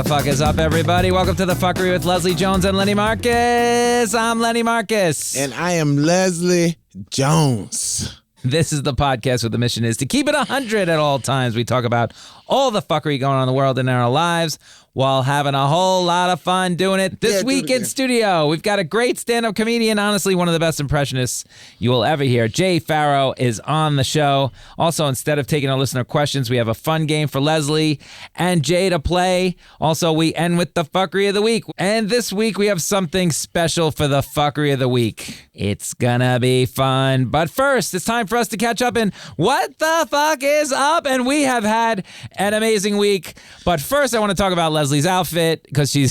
the fuck is up, everybody? Welcome to the Fckry with Leslie Jones and Lenny Marcus. I'm Lenny Marcus. And I am Leslie Jones. This is the podcast where the mission is to keep it 100 at all times. We talk about all the fuckery going on in the world and in our lives while having a whole lot of fun doing it. This week in studio, we've got a great stand-up comedian, honestly, one of the best impressionists you will ever hear. Jay Pharoah is on the show. Also, instead of taking our listener questions, we have a fun game for Leslie and Jay to play. Also, we end with the Fckry of the week. And this week, we have something special for the Fckry of the week. It's gonna be fun. But first, it's time for us to catch up in What the Fuck is Up? And we have had an amazing week. But first, I want to talk about Leslie's outfit because she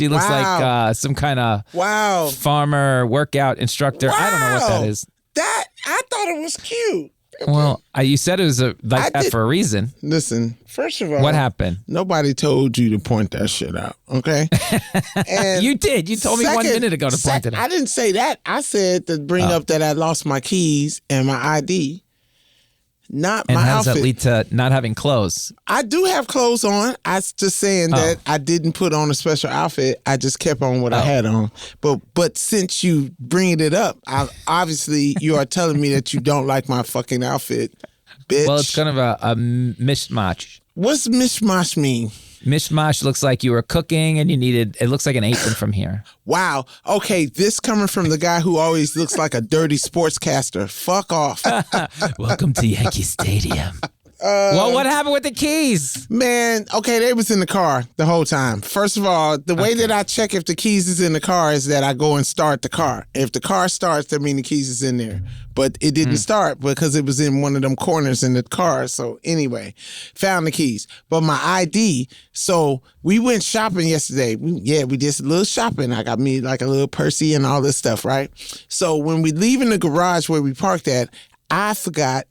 looks like some kind of farmer workout instructor. Wow. I don't know what that is. That I thought it was cute. Well, you said it was like that for a reason. Listen, first of all, what happened? Nobody told you to point that shit out, okay? And you did. You told me 1 minute ago to point it out. I didn't say that. I said to bring up that I lost my keys and my ID. Not and my how does outfit. that lead to not having clothes? I do have clothes on. I was just saying that I didn't put on a special outfit. I just kept on what I had on. But since you bringing it up, obviously you are telling me that you don't like my fucking outfit, bitch. Well, it's kind of a mishmash. What's mishmash mean? Mishmash looks like you were cooking and it looks like an apron from here. Wow. Okay, this coming from the guy who always looks like a dirty sportscaster. Fuck off. Welcome to Yankee Stadium. Well, what happened with the keys? Man, okay, they was in the car the whole time. First of all, the way that I check if the keys is in the car is that I go and start the car. If the car starts, that means the keys is in there. But it didn't start because it was in one of them corners in the car. So anyway, found the keys. But my ID, so we went shopping yesterday. We did a little shopping. I got me like a little Percy and all this stuff, right? So when we leave in the garage where we parked at, I forgot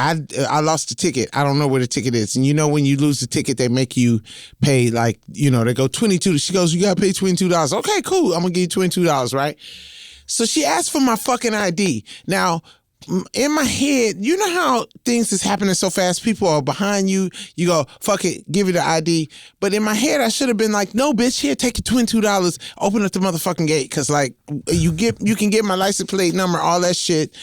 I lost the ticket. I don't know where the ticket is. And you know when you lose the ticket, they make you pay like, they go $22. She goes, you got to pay $22. Okay, cool. I'm going to give you $22, right? So she asked for my fucking ID. Now, in my head, you know how things is happening so fast? People are behind you. You go, fuck it, give you the ID. But in my head, I should have been like, no, bitch, here, take your $22. Open up the motherfucking gate. Because, like, you can get my license plate number, all that shit.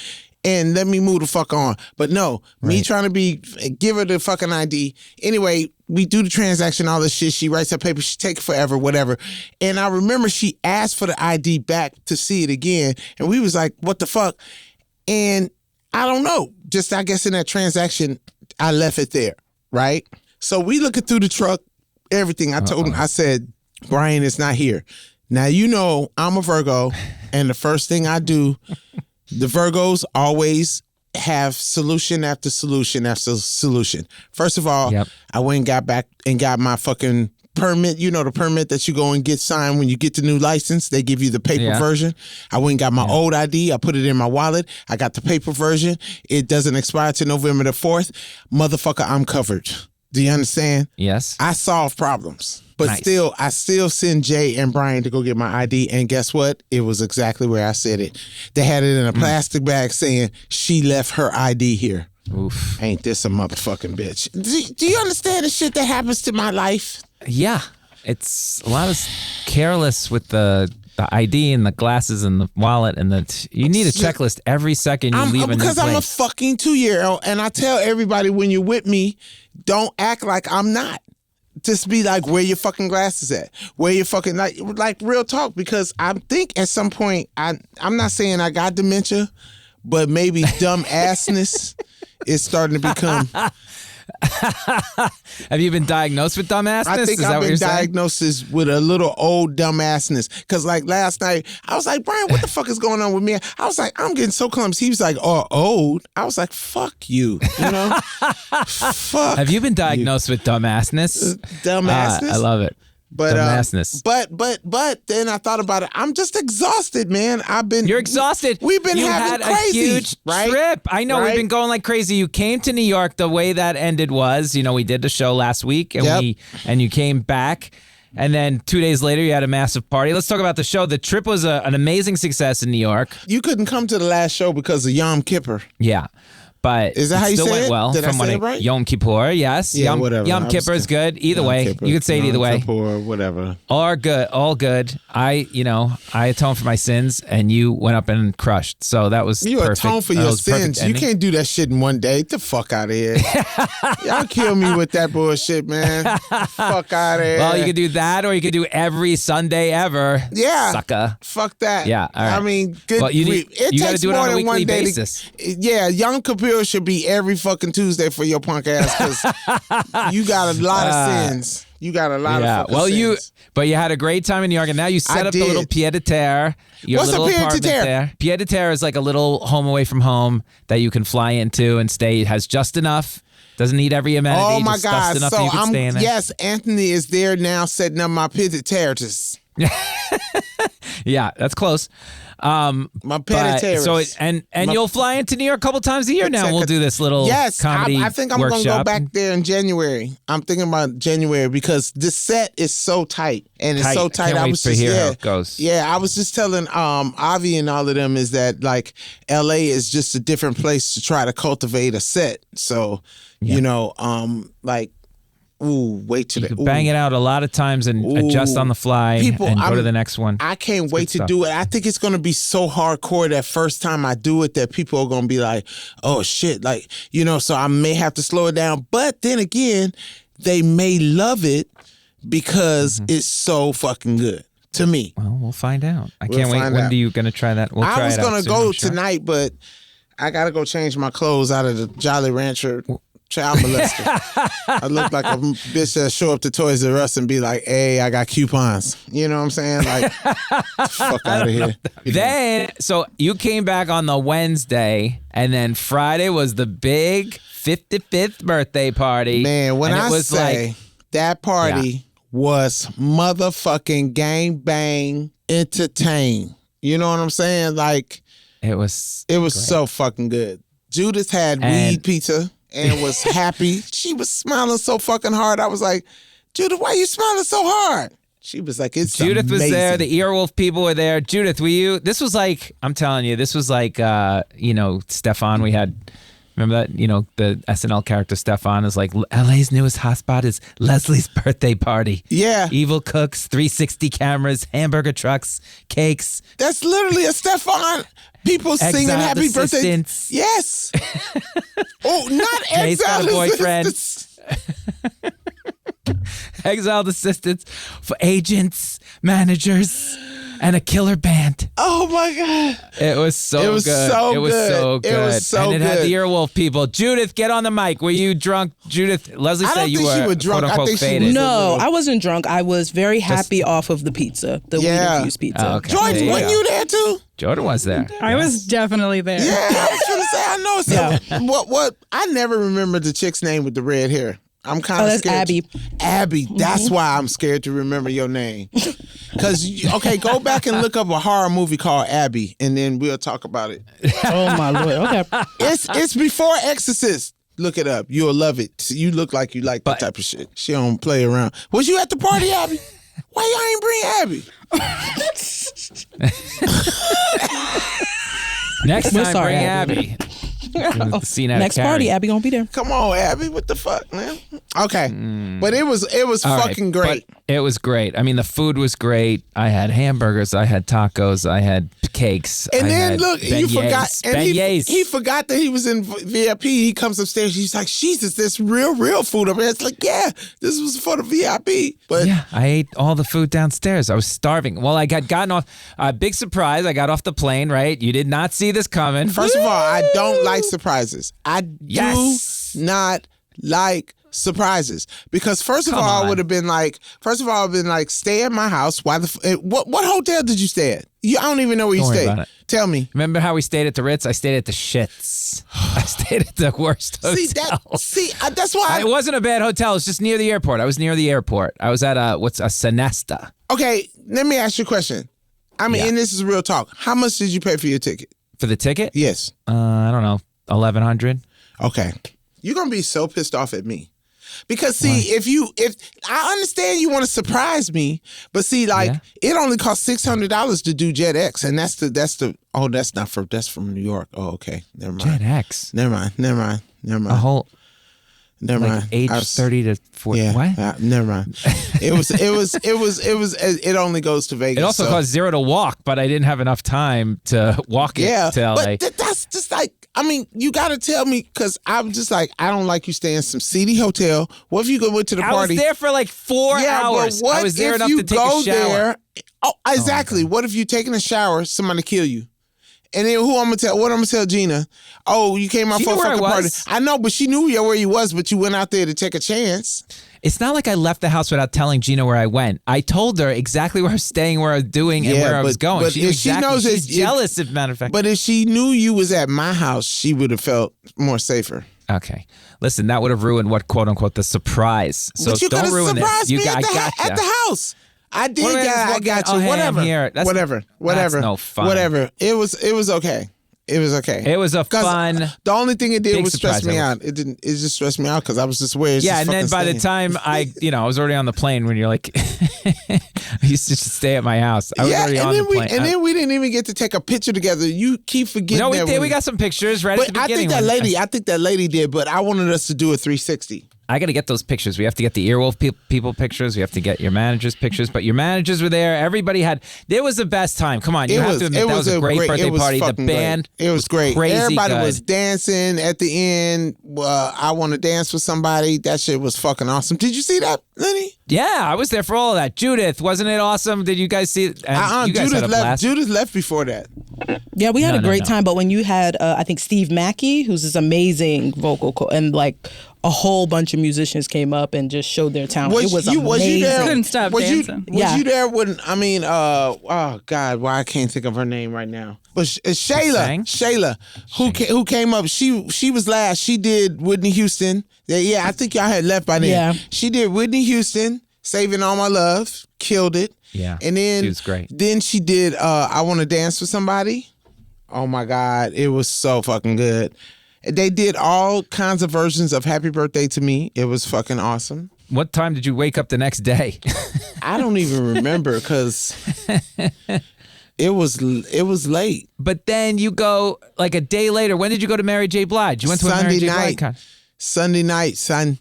And let me move the fuck on. But no, me trying to give her the fucking ID. Anyway, we do the transaction, all this shit. She writes her paper. She take forever, whatever. And I remember she asked for the ID back to see it again. And we was like, what the fuck? And I don't know. Just, I guess in that transaction, I left it there, right? So we looking through the truck, everything. I told him, I said, Brian is not here. Now, I'm a Virgo. And the first thing I do... The Virgos always have solution after solution after solution. First of all, I went and got back and got my fucking permit. You know the permit that you go and get signed when you get the new license. They give you the paper version. I went and got my old ID. I put it in my wallet. I got the paper version. It doesn't expire till November the 4th. Motherfucker, I'm covered. Do you understand? Yes. I solve problems. But still, I still send Jay and Brian to go get my ID. And guess what? It was exactly where I said it. They had it in a plastic bag saying she left her ID here. Oof. Ain't this a motherfucking bitch? Do you understand the shit that happens to my life? Yeah. It's a lot of careless with the ID and the glasses and the wallet and you need a checklist every second you leave a new place. Because I'm a fucking 2-year-old and I tell everybody when you're with me, don't act like I'm not. Just be like, where your fucking glasses at? Where your fucking, like real talk, because I think at some point, I'm not saying I got dementia, but maybe dumb assness is starting to become. Have you been diagnosed with dumbassness? I think I've been diagnosed with a little old dumbassness. Because like last night, I was like, Brian, what the fuck is going on with me? I was like, I'm getting so clumsy. He was like, oh, old. I was like, fuck you. Fuck. Have you been diagnosed with dumbassness? Dumbassness? I love it. But dumbassness. But then I thought about it. I'm just exhausted, man. You're exhausted. We've been having crazy, a huge trip. I know we've been going like crazy. You came to New York. The way that ended was, we did the show last week, and you came back, and then 2 days later you had a massive party. Let's talk about the show. The trip was an amazing success in New York. You couldn't come to the last show because of Yom Kippur. Yeah. But is that how you still say went it? well. Did I from say when it right? Yom Kippur, yes. Yeah, whatever. Yom Kippur is good. Either Yom way, Kippur. you could say it either way. Kippur, whatever. All good, all good. I atoned for my sins, and you went up and crushed. So that was You perfect. atone for That your was a perfect sins. You ending. can't do that shit in one day. Get the fuck out of here. Y'all kill me with that bullshit, man. Fuck out of here. Well, you could do that, or you could do every Sunday ever. Yeah. Sucker. Fuck that. Yeah, all right. I mean, good. Well, you gotta takes do it more on a than weekly one day basis. Yeah, Yom Kippur should be every fucking Tuesday for your punk ass because you got a lot of sins. You got a lot of fucking sins. But you had a great time in New York, and now you set up the little pied-à-terre. What's a pied-à-terre? Pied-à-terre is like a little home away from home that you can fly into and stay. It has just enough. Doesn't need every amenity. Oh my just God! enough So that you can stay in there. yes, Anthony is there now setting up my pied-à-terres. Yeah, that's close. My pied-à-terres. So you'll fly into New York a couple times a year now. We'll do this little comedy I think I'm going to go workshop. back there in January. I'm thinking about January because the set is so tight. And it's so tight. Can't wait to hear how it goes. Yeah, I was just telling Avi and all of them is that like LA is just a different place to try to cultivate a set. So, like, wait till you can bang it out a lot of times and adjust on the fly and go to the next one. I can't wait to do it. I think it's going to be so hardcore that first time I do it that people are going to be like, oh shit, like, so I may have to slow it down. But then again, they may love it because it's so fucking good to me. Well, we'll find out. I can't wait. When are you going to try that? We'll try it out. I was going to soon, go sure. tonight, but I got to go change my clothes out of the Jolly Rancher child molester. I look like a bitch that show up to Toys R Us and be like, hey, I got coupons. You know what I'm saying? Like, fuck out of here. Then, so you came back on the Wednesday, and then Friday was the big 55th birthday party. Man, when I say that party was motherfucking gang bang entertain. You know what I'm saying? Like, it was great. So fucking good. Judith had weed pizza. And was happy. She was smiling so fucking hard. I was like, Judith, why are you smiling so hard? She was like, it's Judith amazing. was there. The Earwolf people were there. Judith, were you? This was like, I'm telling you, this was like, Stefan. We had, remember that? The SNL character Stefan is like, LA's newest hotspot is Leslie's birthday party. Yeah. Evil cooks, 360 cameras, hamburger trucks, cakes. That's literally a Stefan. People singing happy birthday. Yes. Oh, not Jay's got a boyfriend. assistants. Exiled assistants for agents, managers, and a killer band. Oh my God. It was so good. It was so good. It was so good. It was so and it had the Earwolf people. Judith, get on the mic. Were you drunk? Judith, Leslie said you were drunk. quote unquote I think faded. No, I wasn't drunk. I was very happy off of the pizza, the weed-infused pizza. Oh, okay. Jordan, weren't you there too? Jordan was there. I was definitely there. Yeah, I was gonna say I know. So what? I never remember the chick's name with the red hair. I'm kind of scared. Abby. Abby. That's why I'm scared to remember your name. Because go back and look up a horror movie called Abby, and then we'll talk about it. Oh my Lord. Okay. It's before Exorcist. Look it up. You'll love it. You look like you like that type of shit. She don't play around. Was you at the party, Abby? Why y'all ain't bring Abby? Next time, sorry, bring Abby. Abby. Scene out Next of party, Abby gonna be there. Come on, Abby. What the fuck, man? Okay. But it was fucking great. But it was great. I mean, the food was great. I had hamburgers. I had tacos. I had cakes. And I then had look, you forgot. And beignets. he forgot that he was in VIP. He comes upstairs. He's like, Jesus, there's real food up here. It's like, yeah, this was for the VIP. But yeah, I ate all the food downstairs. I was starving. Well, I got gotten off. Big surprise. I got off the plane, right? You did not see this coming. First of all, I don't like surprises. I do not like surprises because first of all, I would have been like, stay at my house. Why what hotel did you stay at? I don't even know where you stayed. Tell me. Remember how we stayed at the Ritz? I stayed at the shits. I stayed at the worst hotel. That's why it wasn't a bad hotel. It was just near the airport. I was near the airport. I was at a Sonesta. Okay, let me ask you a question. I mean, and this is real talk. How much did you pay for your ticket? For the ticket? Yes. I don't know, $1,100. Okay. You're going to be so pissed off at me. Because see, if I understand you want to surprise me, but see, it only costs $600 to do Jet X, and that's from New York. Oh, okay, never mind. Jet X. Never mind. A whole. Never mind. Age 30 to 40. Yeah, what? Never mind. It only goes to Vegas. It also costs $0 to walk, but I didn't have enough time to walk it to LA. But that's just like, I mean, you got to tell me, because I'm just like, I don't like you staying in some seedy hotel. What if you went to the party? I was there for like 4 hours. But what I was there if enough you to take go a shower. there? Oh, exactly. What if you taking a shower, somebody kill you? And then what I'm gonna tell Gina? Oh, you came out for a fucking party. I know, but she knew where you was, but you went out there to take a chance. It's not like I left the house without telling Gina where I went. I told her exactly where I was staying, where I was doing, and where I was going. But she knew exactly. She's jealous, as a matter of fact. But if she knew you was at my house, she would have felt more safer. Okay. Listen, that would have ruined what, quote unquote, the surprise. So but you don't ruin surprised it. Me at the house. I did. I got you. Whatever. Whatever. That's no fun. Whatever. It was okay. It was okay. It was a fun. The only thing it did was stress me surprise. out. It didn't. It just stressed me out because I was just worried. Yeah, and then by the time I was already on the plane when you're like, I used to just stay at my house. I was already on the plane. And then we didn't even get to take a picture together. You keep forgetting. No, we did. We got some pictures right at the beginning. I think that lady did, but I wanted us to do a 360. I got to get those pictures. We have to get the Earwolf people pictures. We have to get your manager's pictures. But your managers were there. Everybody there was the best time. Come on, you have to admit that was a great birthday party. The band, it was great. Crazy Everybody good. was dancing at the end. I want to dance with somebody. That shit was fucking awesome. Did you see that, Lenny? Yeah, I was there for all of that. Judith, wasn't it awesome? Did you guys see it? You guys had a blast. Judith left before that. Yeah, we had a great time. But when you had, I think Steve Mackey, who's this amazing vocal and like a whole bunch of musicians came up and just showed their talent. It was amazing. Was you there? Couldn't stop dancing. Was you there when? I mean, oh God, why I can't think of her name right now. But Shayla, who came up? She was last. She did Whitney Houston. Yeah, I think y'all had left by then. Yeah. She did Whitney Houston, Saving All My Love, killed it. Yeah, and then she was great. Then she did I Want to Dance with Somebody. Oh my God, it was so fucking good. They did all kinds of versions of Happy Birthday to Me. It was fucking awesome. What time did you wake up the next day? I don't even remember because it was late. But then you go like a day later. When did you go to Mary J. Blige? You went to a Mary J. Blige concert. Sunday night, son.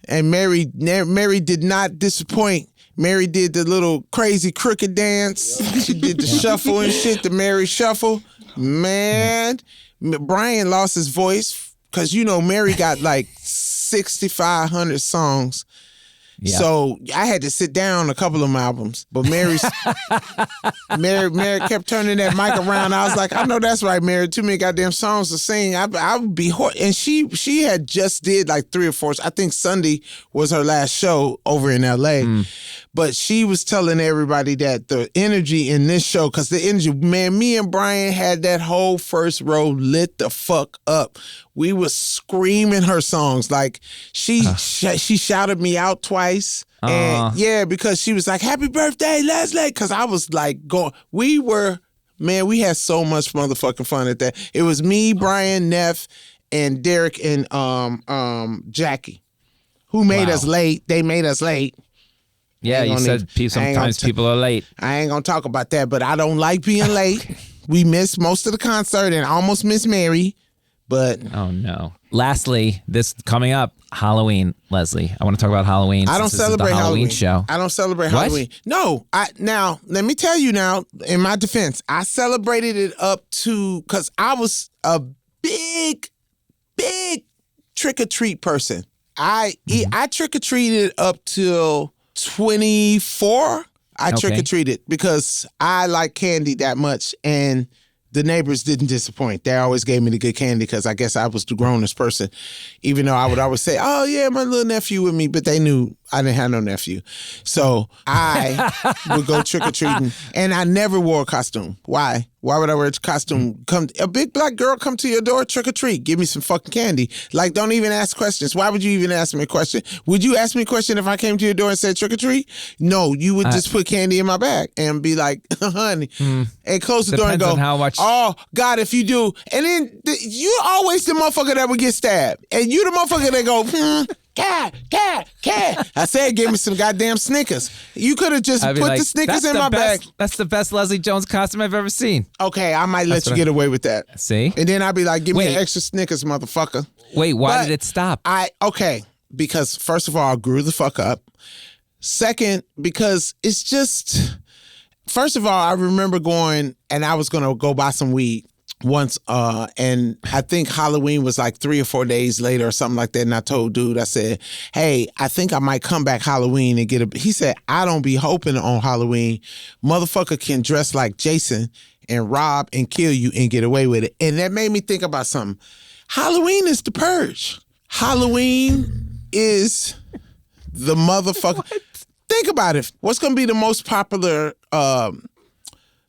And Mary did not disappoint. Mary did the little crazy crooked dance. She did the shuffle and shit, the Mary shuffle. Man, Brian lost his voice because, Mary got like 6,500 songs. Yeah. So I had to sit down a couple of them albums. But Mary kept turning that mic around. I was like, I know that's right, Mary. Too many goddamn songs to sing. I would be and she had just did like 3 or 4. I think Sunday was her last show over in LA. But she was telling everybody that the energy in this show, because the energy, man, me and Brian had that whole first row lit the fuck up. We was screaming her songs. Like she shouted me out twice. And yeah, because she was like, happy birthday, Leslie. Because I was like going, we had so much motherfucking fun at that. It was me, Brian, Neff, and Derek and Jackie, who made us late. They made us late. Yeah, you said sometimes people are late. I ain't gonna talk about that, but I don't like being late. We missed most of the concert and almost missed Mary, but... Oh, no. Lastly, this coming up, Halloween, Leslie. I want to talk about Halloween. I don't celebrate Halloween. Show. I don't celebrate Halloween. No, now, let me tell you now, in my defense, I celebrated it up to... Because I was a big trick-or-treat person. I trick-or-treated up till... 24, I trick-or-treated because I like candy that much, and the neighbors didn't disappoint. They always gave me the good candy because I guess I was the grownest person, even though I would always say, oh yeah, my little nephew with me, but they knew I didn't have no nephew. So I would go trick-or-treating, and I never wore a costume. Why? Why would I wear a costume? A big black girl come to your door, trick or treat, give me some fucking candy. Like, don't even ask questions. Why would you even ask me a question? Would you ask me a question if I came to your door and said trick or treat? No, you would just put candy in my bag and be like, honey, and close the door and go, on how much... oh, God, if you do. And then you always the motherfucker that would get stabbed. And you the motherfucker that go, I said, give me some goddamn Snickers. You could have just put the Snickers in my bag. That's the best Leslie Jones costume I've ever seen. Okay, I might let you get away with that. See? And then I'd be like, give me an extra Snickers, motherfucker. Wait, why did it stop? Okay, because first of all, I grew the fuck up. Second, because it's just, first of all, I remember going and I was going to go buy some weed once, and I think Halloween was like 3 or 4 days later or something like that. And I told dude, I said, hey, I think I might come back Halloween and get he said, I don't be hoping on Halloween. Motherfucker can dress like Jason and rob and kill you and get away with it. And that made me think about something. Halloween is the purge. Halloween is the motherfucker. Think about it. What's going to be the most popular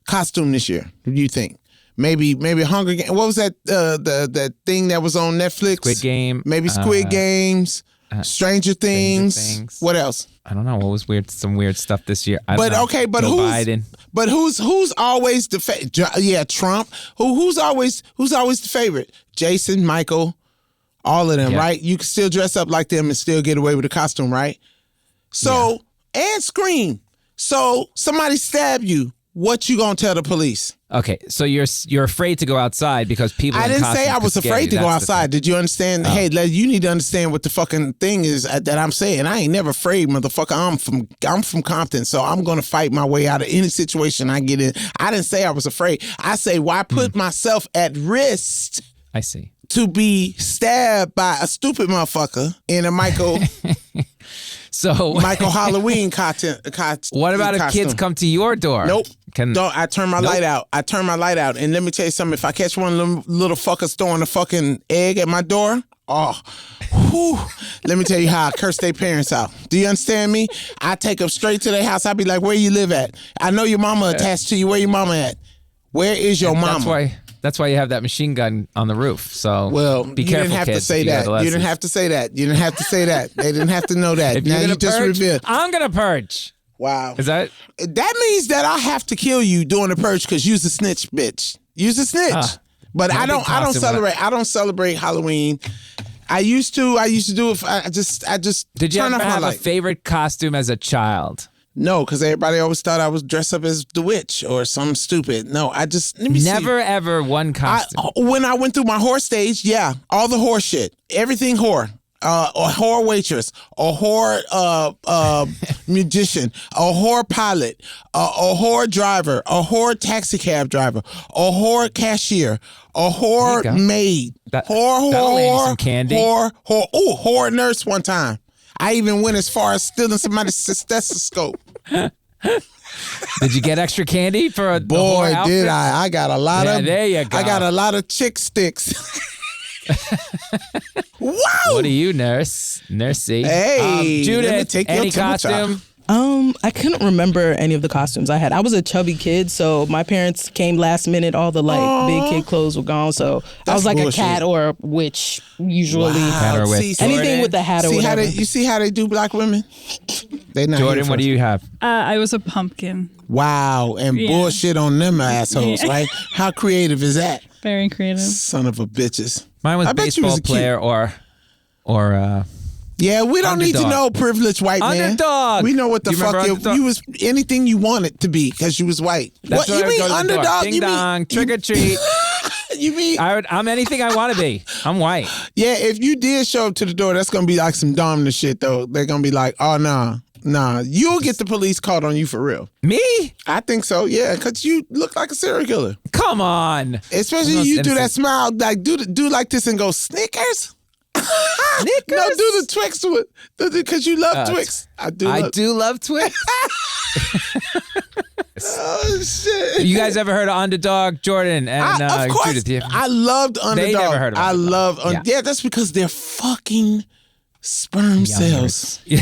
costume this year, do you think? Maybe Hunger Games. What was that? That thing that was on Netflix? Squid Game. Maybe Squid Games. Stranger Things. What else? I don't know. What was weird? Some weird stuff this year. But Joe Biden. But who's always the Trump. Who's always the favorite? Jason, Michael, all of them, right? You can still dress up like them and still get away with the costume, right? So and scream. So somebody stab you. What you gonna tell the police? Okay, so you're afraid to go outside because people. I didn't say I was afraid to go outside. Did you understand? Hey, you need to understand what the fucking thing is that I'm saying. I ain't never afraid, motherfucker. I'm from Compton, so I'm gonna fight my way out of any situation I get in. I didn't say I was afraid. I say why put myself at risk? I see. To be stabbed by a stupid motherfucker in a Michael. So Michael Halloween content. What about if kids come to your door? Nope. I turn my light out. And let me tell you something. If I catch one of them little fuckers throwing a fucking egg at my door, let me tell you how I curse their parents out. Do you understand me? I take them straight to their house. I be like, where you live at? I know your mama attached to you. Where your mama at? Where is your mama? That's why you have that machine gun on the roof. So be careful, didn't have kids. To say that. You didn't have to say that. You didn't have to say that. They didn't have to know that. Now you just revealed. I'm gonna purge. Wow. Is that? That means that I have to kill you during the purge because you's a snitch, bitch. You's a snitch. But I don't celebrate. I don't celebrate Halloween. I used to do it. I just. Did you ever have a favorite costume as a child? No, because everybody always thought I was dressed up as the witch or something stupid. No, let me Never ever one costume. When I went through my whore stage, all the whore shit, everything whore. A whore waitress, a whore musician, a whore pilot, a whore driver, a whore taxi cab driver, a whore cashier, a whore maid, whore candy. Whore nurse one time. I even went as far as stealing somebody's stethoscope. Did you get extra candy for a boy? Did I? I got a lot of. There you go. I got a lot of chick sticks. Wow! What are you, nursey? Hey, Judith, any costume? I couldn't remember any of the costumes I had. I was a chubby kid, so my parents came last minute. All the big kid clothes were gone, so I was like bullshit. A cat or a witch usually. Wow. Cat or witch. Anything with the hat or whatever. You see how they do black women? They not Jordan, what do you have? I was a pumpkin. Wow, and bullshit on them assholes, right? How creative is that? Very creative. Son of a bitches. Mine was baseball player or yeah, we don't underdog. Need to know privileged white man. Underdog. We know what the fuck you was. Anything you wanted to be because you was white. That's what you mean underdog? Ding dong, trick or treat. You mean I'm anything I want to be. I'm white. Yeah, if you did show up to the door, that's gonna be like some dominant shit though. They're gonna be like, oh nah, you'll get the police called on you for real. Me? I think so. Yeah, because you look like a serial killer. Come on. Especially you do that smile, like do like this and go Snickers. Snickers? No, do the Twix because you love Twix. I do love Twix. Oh shit! You guys ever heard of Underdog, Jordan and of course, Judith? I loved Underdog. They never heard of Underdog. I love. Yeah, that's because they're fucking sperm cells. Yeah.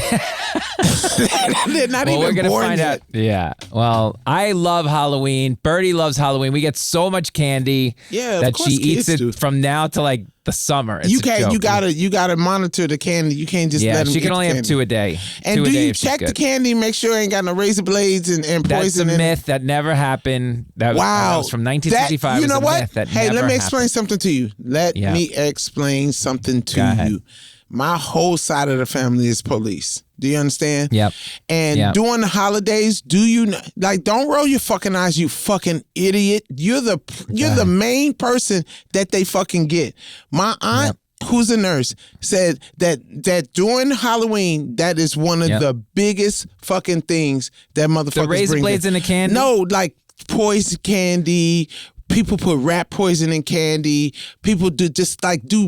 They're not even we're gonna born find yet. out. Yeah. Well, I love Halloween. Birdie loves Halloween. We get so much candy that she eats it from now to like the summer. It's you gotta monitor the candy. You can't just let them she can only have 2 a day. And do you check the candy, make sure it ain't got no razor blades and poison? That's a myth that never happened. That was from 1965. You know what? Myth that hey, let me happened. explain something to you. Let me explain something to you. my whole side of the family is police. Do you understand? Yep. And during the holidays, don't roll your fucking eyes, you fucking idiot. You're the main person that they fucking get. My aunt, who's a nurse, said that during Halloween, that is one of the biggest fucking things that motherfuckers The razor blades in the candy? No, like poison candy. People put rat poison in candy. People do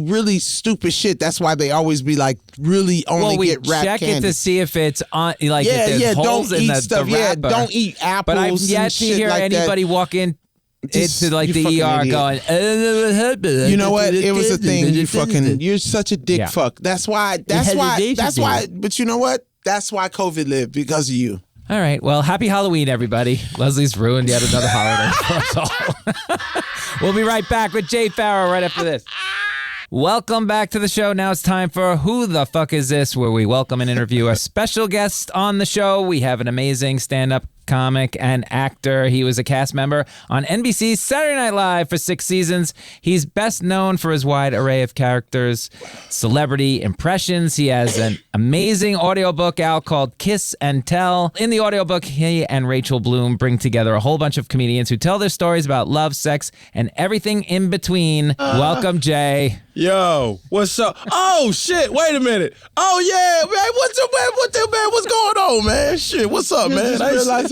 really stupid shit. That's why they always be like really only get rat check candy. it to see if it's on. Like if there's holes don't in eat the stuff. wrapper. Don't eat apples. But I've yet and to shit hear like anybody that. walk in into like You the fucking ER idiot. going. You know what? It was a thing. You're such a dick fuck. That's why. But you know what? That's why COVID lived, because of you. All right. Well, happy Halloween, everybody. Leslie's ruined yet another holiday for us all. We'll be right back with Jay Pharoah right after this. Welcome back to the show. Now it's time for Who the Fuck Is This, where we welcome and interview a special guest on the show. We have an amazing stand-up comic and actor. He was a cast member on NBC's Saturday Night Live for 6 seasons. He's best known for his wide array of characters, celebrity impressions. He has an amazing audiobook out called Kiss and Tell. In the audiobook, he and Rachel Bloom bring together a whole bunch of comedians who tell their stories about love, sex, and everything in between. Welcome, Jay. Yo, what's up? Oh, shit, wait a minute. Oh, yeah, man, what's up, man? What's going on, man? Shit, what's up, man?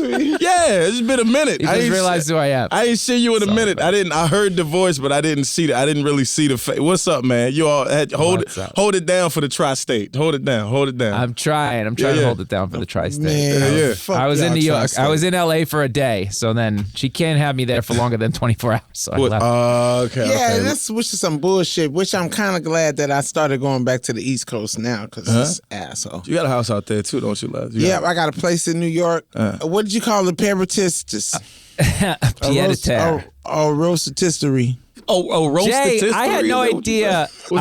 Yeah, it's been a minute. You just realized who I am. I ain't seen you in a minute. I heard the voice, but I didn't see I didn't really see the face. What's up, man? You all hold it down for the tri-state. Hold it down. I'm trying to hold it down for the tri-state. Man, I was in New York. Tri-state. I was in LA for a day, so then she can't have me there for longer than 24 hours. So I left. Okay. Yeah, which is some bullshit, which I'm kind of glad that I started going back to the East Coast now, because it's asshole. You got a house out there, too, don't you, Les? Yeah, I got a place in New York. What did you call it? Peritistis. Pied-à-terre. Roastistery. Roasted Jay, history? I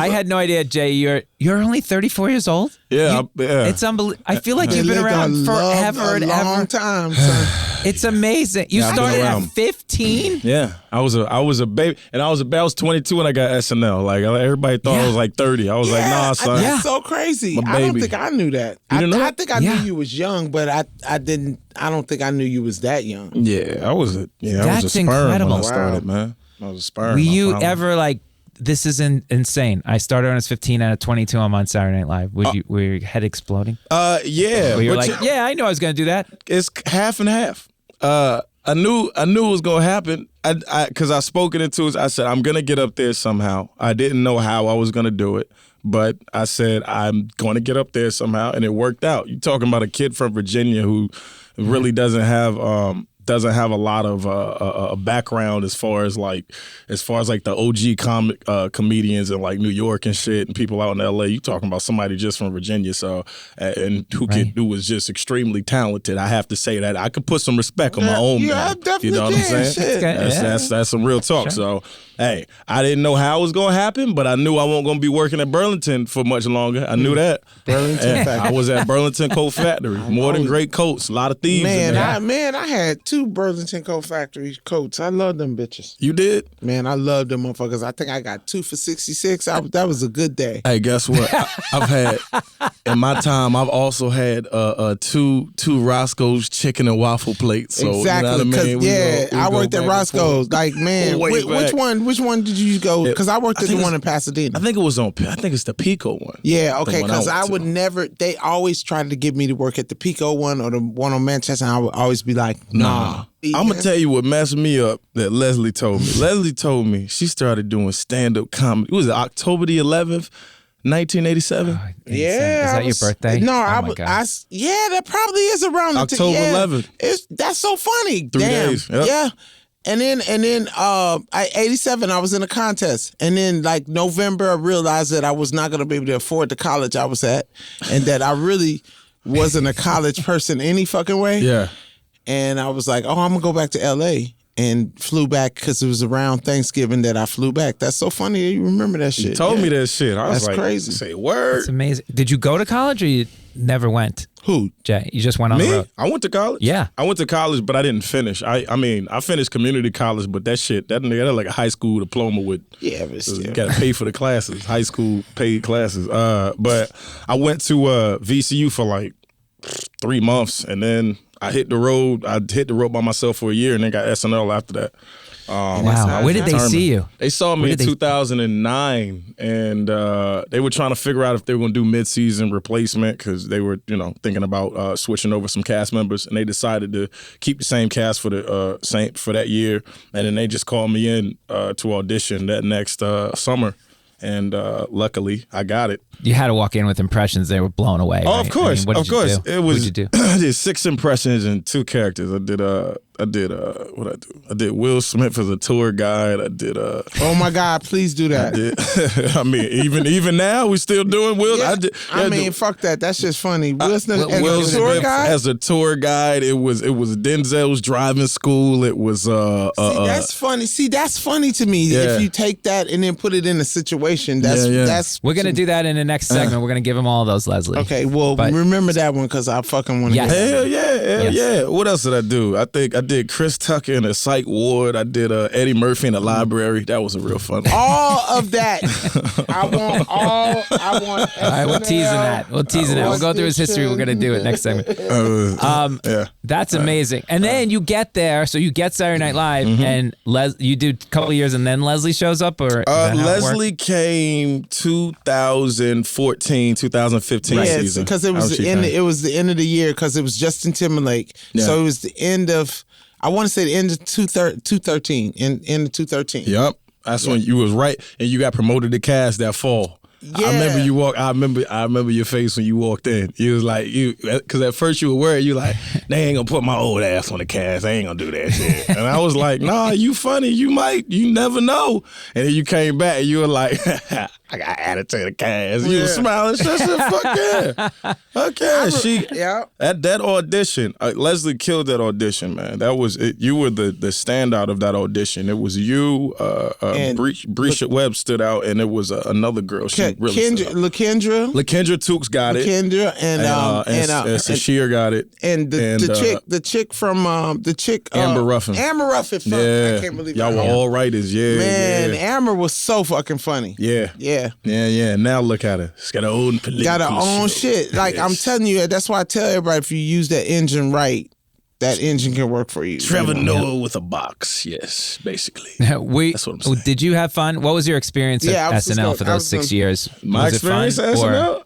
had no idea. Jay. You're only 34 years old. Yeah, It's unbelievable. I feel like you've been around forever and a long ever. time, son. It's amazing. You I've been started at around. 15. Yeah, I was a baby, and I was 22 when I got SNL. Like everybody thought I was like 30. I was like, nah, son. That's so crazy. My I don't baby. think I knew that. You didn't know I that? think I knew you was young, but I didn't. I don't think I knew you was that young. Yeah, I was a That's sperm incredible. when I started, Wow. man. I was a sperm. Were you finally. ever like, this is insane? I started when I was 15, and at 22, I'm on Saturday Night Live. Were your head exploding? Yeah. Were you but like, yeah, I knew I was going to do that? it's half and half. I knew it was gonna happen. Because I spoke it into it. I said I'm gonna get up there somehow. I didn't know how I was gonna do it, but I said I'm gonna get up there somehow, and it worked out. You talking about a kid from Virginia who really doesn't have a lot of a background as far as like the OG comedians in like New York and shit, and people out in LA. You talking about somebody just from Virginia, so and who was just extremely talented. I have to say that I could put some respect on my own. Yeah, man. I definitely You know what I'm can. saying? Shit. That's some real talk. So hey, I didn't know how it was gonna happen, but I knew I wasn't gonna be working at Burlington for much longer. I knew that. Burlington And Factory. I was at Burlington Coat Factory. More than great coats, a lot of thieves. in there. I had 2 Burlington Coat Factory coats. I love them bitches. You did? Man, I love them motherfuckers. I think I got 2 for $66. That was a good day. Hey, guess what? I've had in my time. I've also had two Roscoe's chicken and waffle plates. So Exactly, you know what I mean? I worked at Roscoe's. Like, man, Way which back. one did you go? Because I worked at the one in Pasadena. I think it was I think it's the Pico one. Yeah, okay, The one because I went would to. never, they always tried to get me to work at the Pico one or the one on Manchester, and I would always be like, nah. I'm gonna tell you what messed me up that Leslie told me. Leslie told me she started doing stand-up comedy. It was October the 11th, 1987. Yeah. Is that your birthday? No, Oh my God. yeah, that probably is around October 11th. That's so funny. 3 Damn. days, yep. Yeah. And then 87, I was in a contest. And then like November, I realized that I was not going to be able to afford the college I was at, and that I really wasn't a college person any fucking way. Yeah. And I was like, oh, I'm going to go back to L.A. and flew back because it was around Thanksgiving that I flew back. That's so funny that you remember that shit. You told me that shit. I was That's like, crazy. say word. It's amazing. Did you go to college or you? never went. Who? Jay, you just went on the Me? road. I went to college. Yeah. I went to college, but I didn't finish. I mean, I finished community college, but that nigga, like a high school diploma with. Yeah, but still. You gotta pay for the classes, high school paid classes. But I went to VCU for like 3 months, and then I hit the road. I hit the road by myself for a year, and then got SNL after that. Wow. Where did they see you? They saw me in 2009, and they were trying to figure out if they were going to do mid-season replacement because they were, thinking about switching over some cast members, and they decided to keep the same cast for that year, and then they just called me in to audition that next summer. And luckily, I got it. You had to walk in with impressions. They were blown away. Oh, right? of course, what did you do? It was. What did you do? I did 6 impressions and 2 characters. I did what I do? I did Will Smith as a tour guide. I did Oh my God! Please do that. I mean, even now we still doing Will. Yeah, fuck that. That's just funny. Will Smith as Will a tour Smith guide. as a tour guide. It was Denzel's driving school. It was. See, that's funny. See, that's funny to me. Yeah. If you take that and then put it in a situation, that's. We're gonna do that in the next segment. We're gonna give them all those, Leslie. Okay, well, But- remember that one because I fucking want to. Yes. Hell Yes. yeah. What else did I do? I think I did Chris Tucker in a psych ward. I did Eddie Murphy in the library. That was a real fun one. All of that. I want all. I want. All right, we're teasing that. We'll go through his history. We're gonna do it next segment. Yeah. That's amazing. And then you get there, so you get Saturday Night Live, and you do a couple of years, and then Leslie shows up, or is that how it Leslie worked? came 2014, 2015 Yeah, season. because it was the end. It was the end of the year because it was Justin Timberlake. Yeah. So it was the end of. I want to say the end of 213. End of 213. Yep. That's when you was right, and you got promoted to cast that fall. Yeah. I remember you walk. I remember your face when you walked in. You was like because at first you were worried. You like they ain't gonna put my old ass on the cast. They ain't gonna do that shit. And I was like, nah, you funny. You might. You never know. And then you came back and you were like, I got added to the cast. You were smiling. She said, fuck yeah. Okay. That audition. Leslie killed that audition, man. That was it. You were the standout of that audition. It was you. Brisha Webb stood out, and it was another girl. She really stood out. LaKendra Tooks got it. LaKendra and Sashir got it. And the chick from Amber Ruffin. Amber Ruffin. Fuck, Yeah. I can't believe y'all were all writers. Yeah, man, yeah. Amber was so fucking funny. Yeah. Now look at her. She's got her own political Got her own show. shit. Like I'm telling you, that's why I tell everybody if you use that engine right, that engine can work for you. Trevor Noah with a box. Yes, basically. That's what I'm saying. Did you have fun? What was your experience at SNL for those 6 years? My experience at SNL.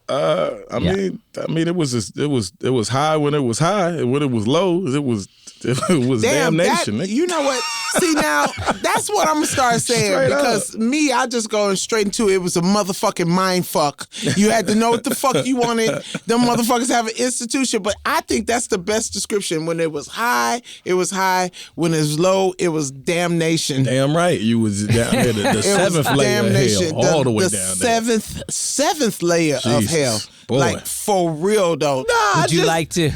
I mean, it was high when it was high, and when it was low, it was damnation. You know what? See, now that's what I'm gonna start saying Straight because me, I just go straight into it. It was a motherfucking mind fuck. You had to know what the fuck you wanted. Them motherfuckers have an institution, but I think that's the best description. When it was high, it was high. When it was low, it was damnation. Damn right, you was down there. The seventh layer of hell, all the way down there. Seventh layer of hell. Boy. Like for real though. Would you like to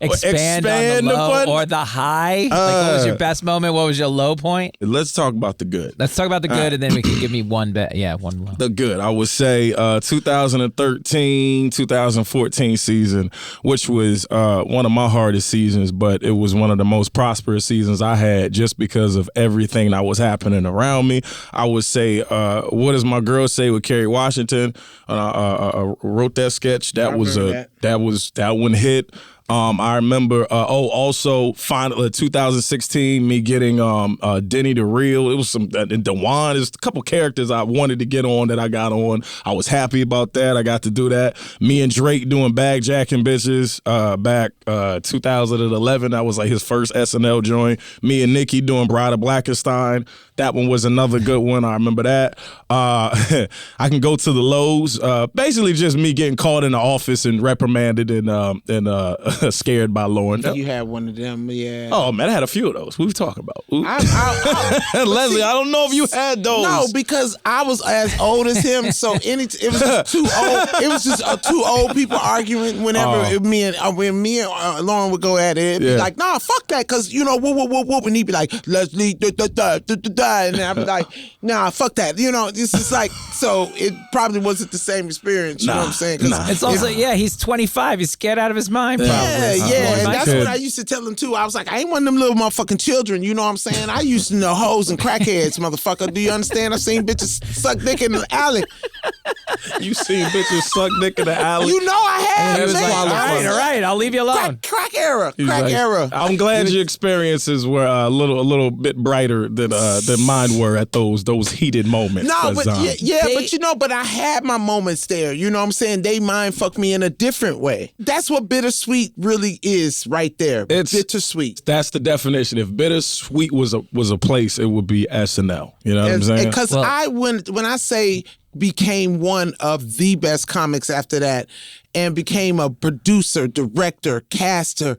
expand on the low or the high? Like, what was your best moment? What was your low point? Let's talk about the good. Let's talk about the good, and then we can give me one bet. Yeah, one low. The good, I would say 2013, 2014 season, which was one of my hardest seasons, but it was one of the most prosperous seasons I had just because of everything that was happening around me. I would say, What Does My Girl Say with Kerry Washington? I wrote that sketch. That one hit. I remember. Also, finally, 2016, me getting Denny the Real. It was some and Dewan. There's a couple characters I wanted to get on that I got on. I was happy about that. I got to do that. Me and Drake doing Bag Jacking Bitches back 2011. That was like his first SNL joint. Me and Nikki doing Bride of Blackenstein. That one was another good one. I remember that. I can go to the lows. Basically, just me getting caught in the office and reprimanded and scared by Lauren. You had one of them, yeah. Oh man, I had a few of those. What are we talking about? Leslie, I don't know if you had those. No, because I was as old as him, so it was just too old. It was just two old people arguing whenever when me and Lauren would go at it. It'd be like, nah, fuck that, because whoop, and he'd be like, Leslie, And I'd be like, nah, fuck that. You know, it's just like, so it probably wasn't the same experience. You know what I'm saying? It's also, he's 25. He's scared out of his mind, probably. Yeah. And that's what I used to tell him, too. I was like, I ain't one of them little motherfucking children. You know what I'm saying? I used to know hoes and crackheads, motherfucker. Do you understand? I've seen bitches suck dick in the alley. You seen bitches suck dick in the alley? You know I have. All right. I'll leave you alone. Crack era. I'm glad your experiences were a little bit brighter than mine were at those heated moments. No, but but I had my moments there. You know what I'm saying? They mind fuck me in a different way. That's what bittersweet really is right there. It's bittersweet. That's the definition. If bittersweet was a place, it would be SNL. You know what I'm saying? Because when I say became one of the best comics after that and became a producer, director, caster,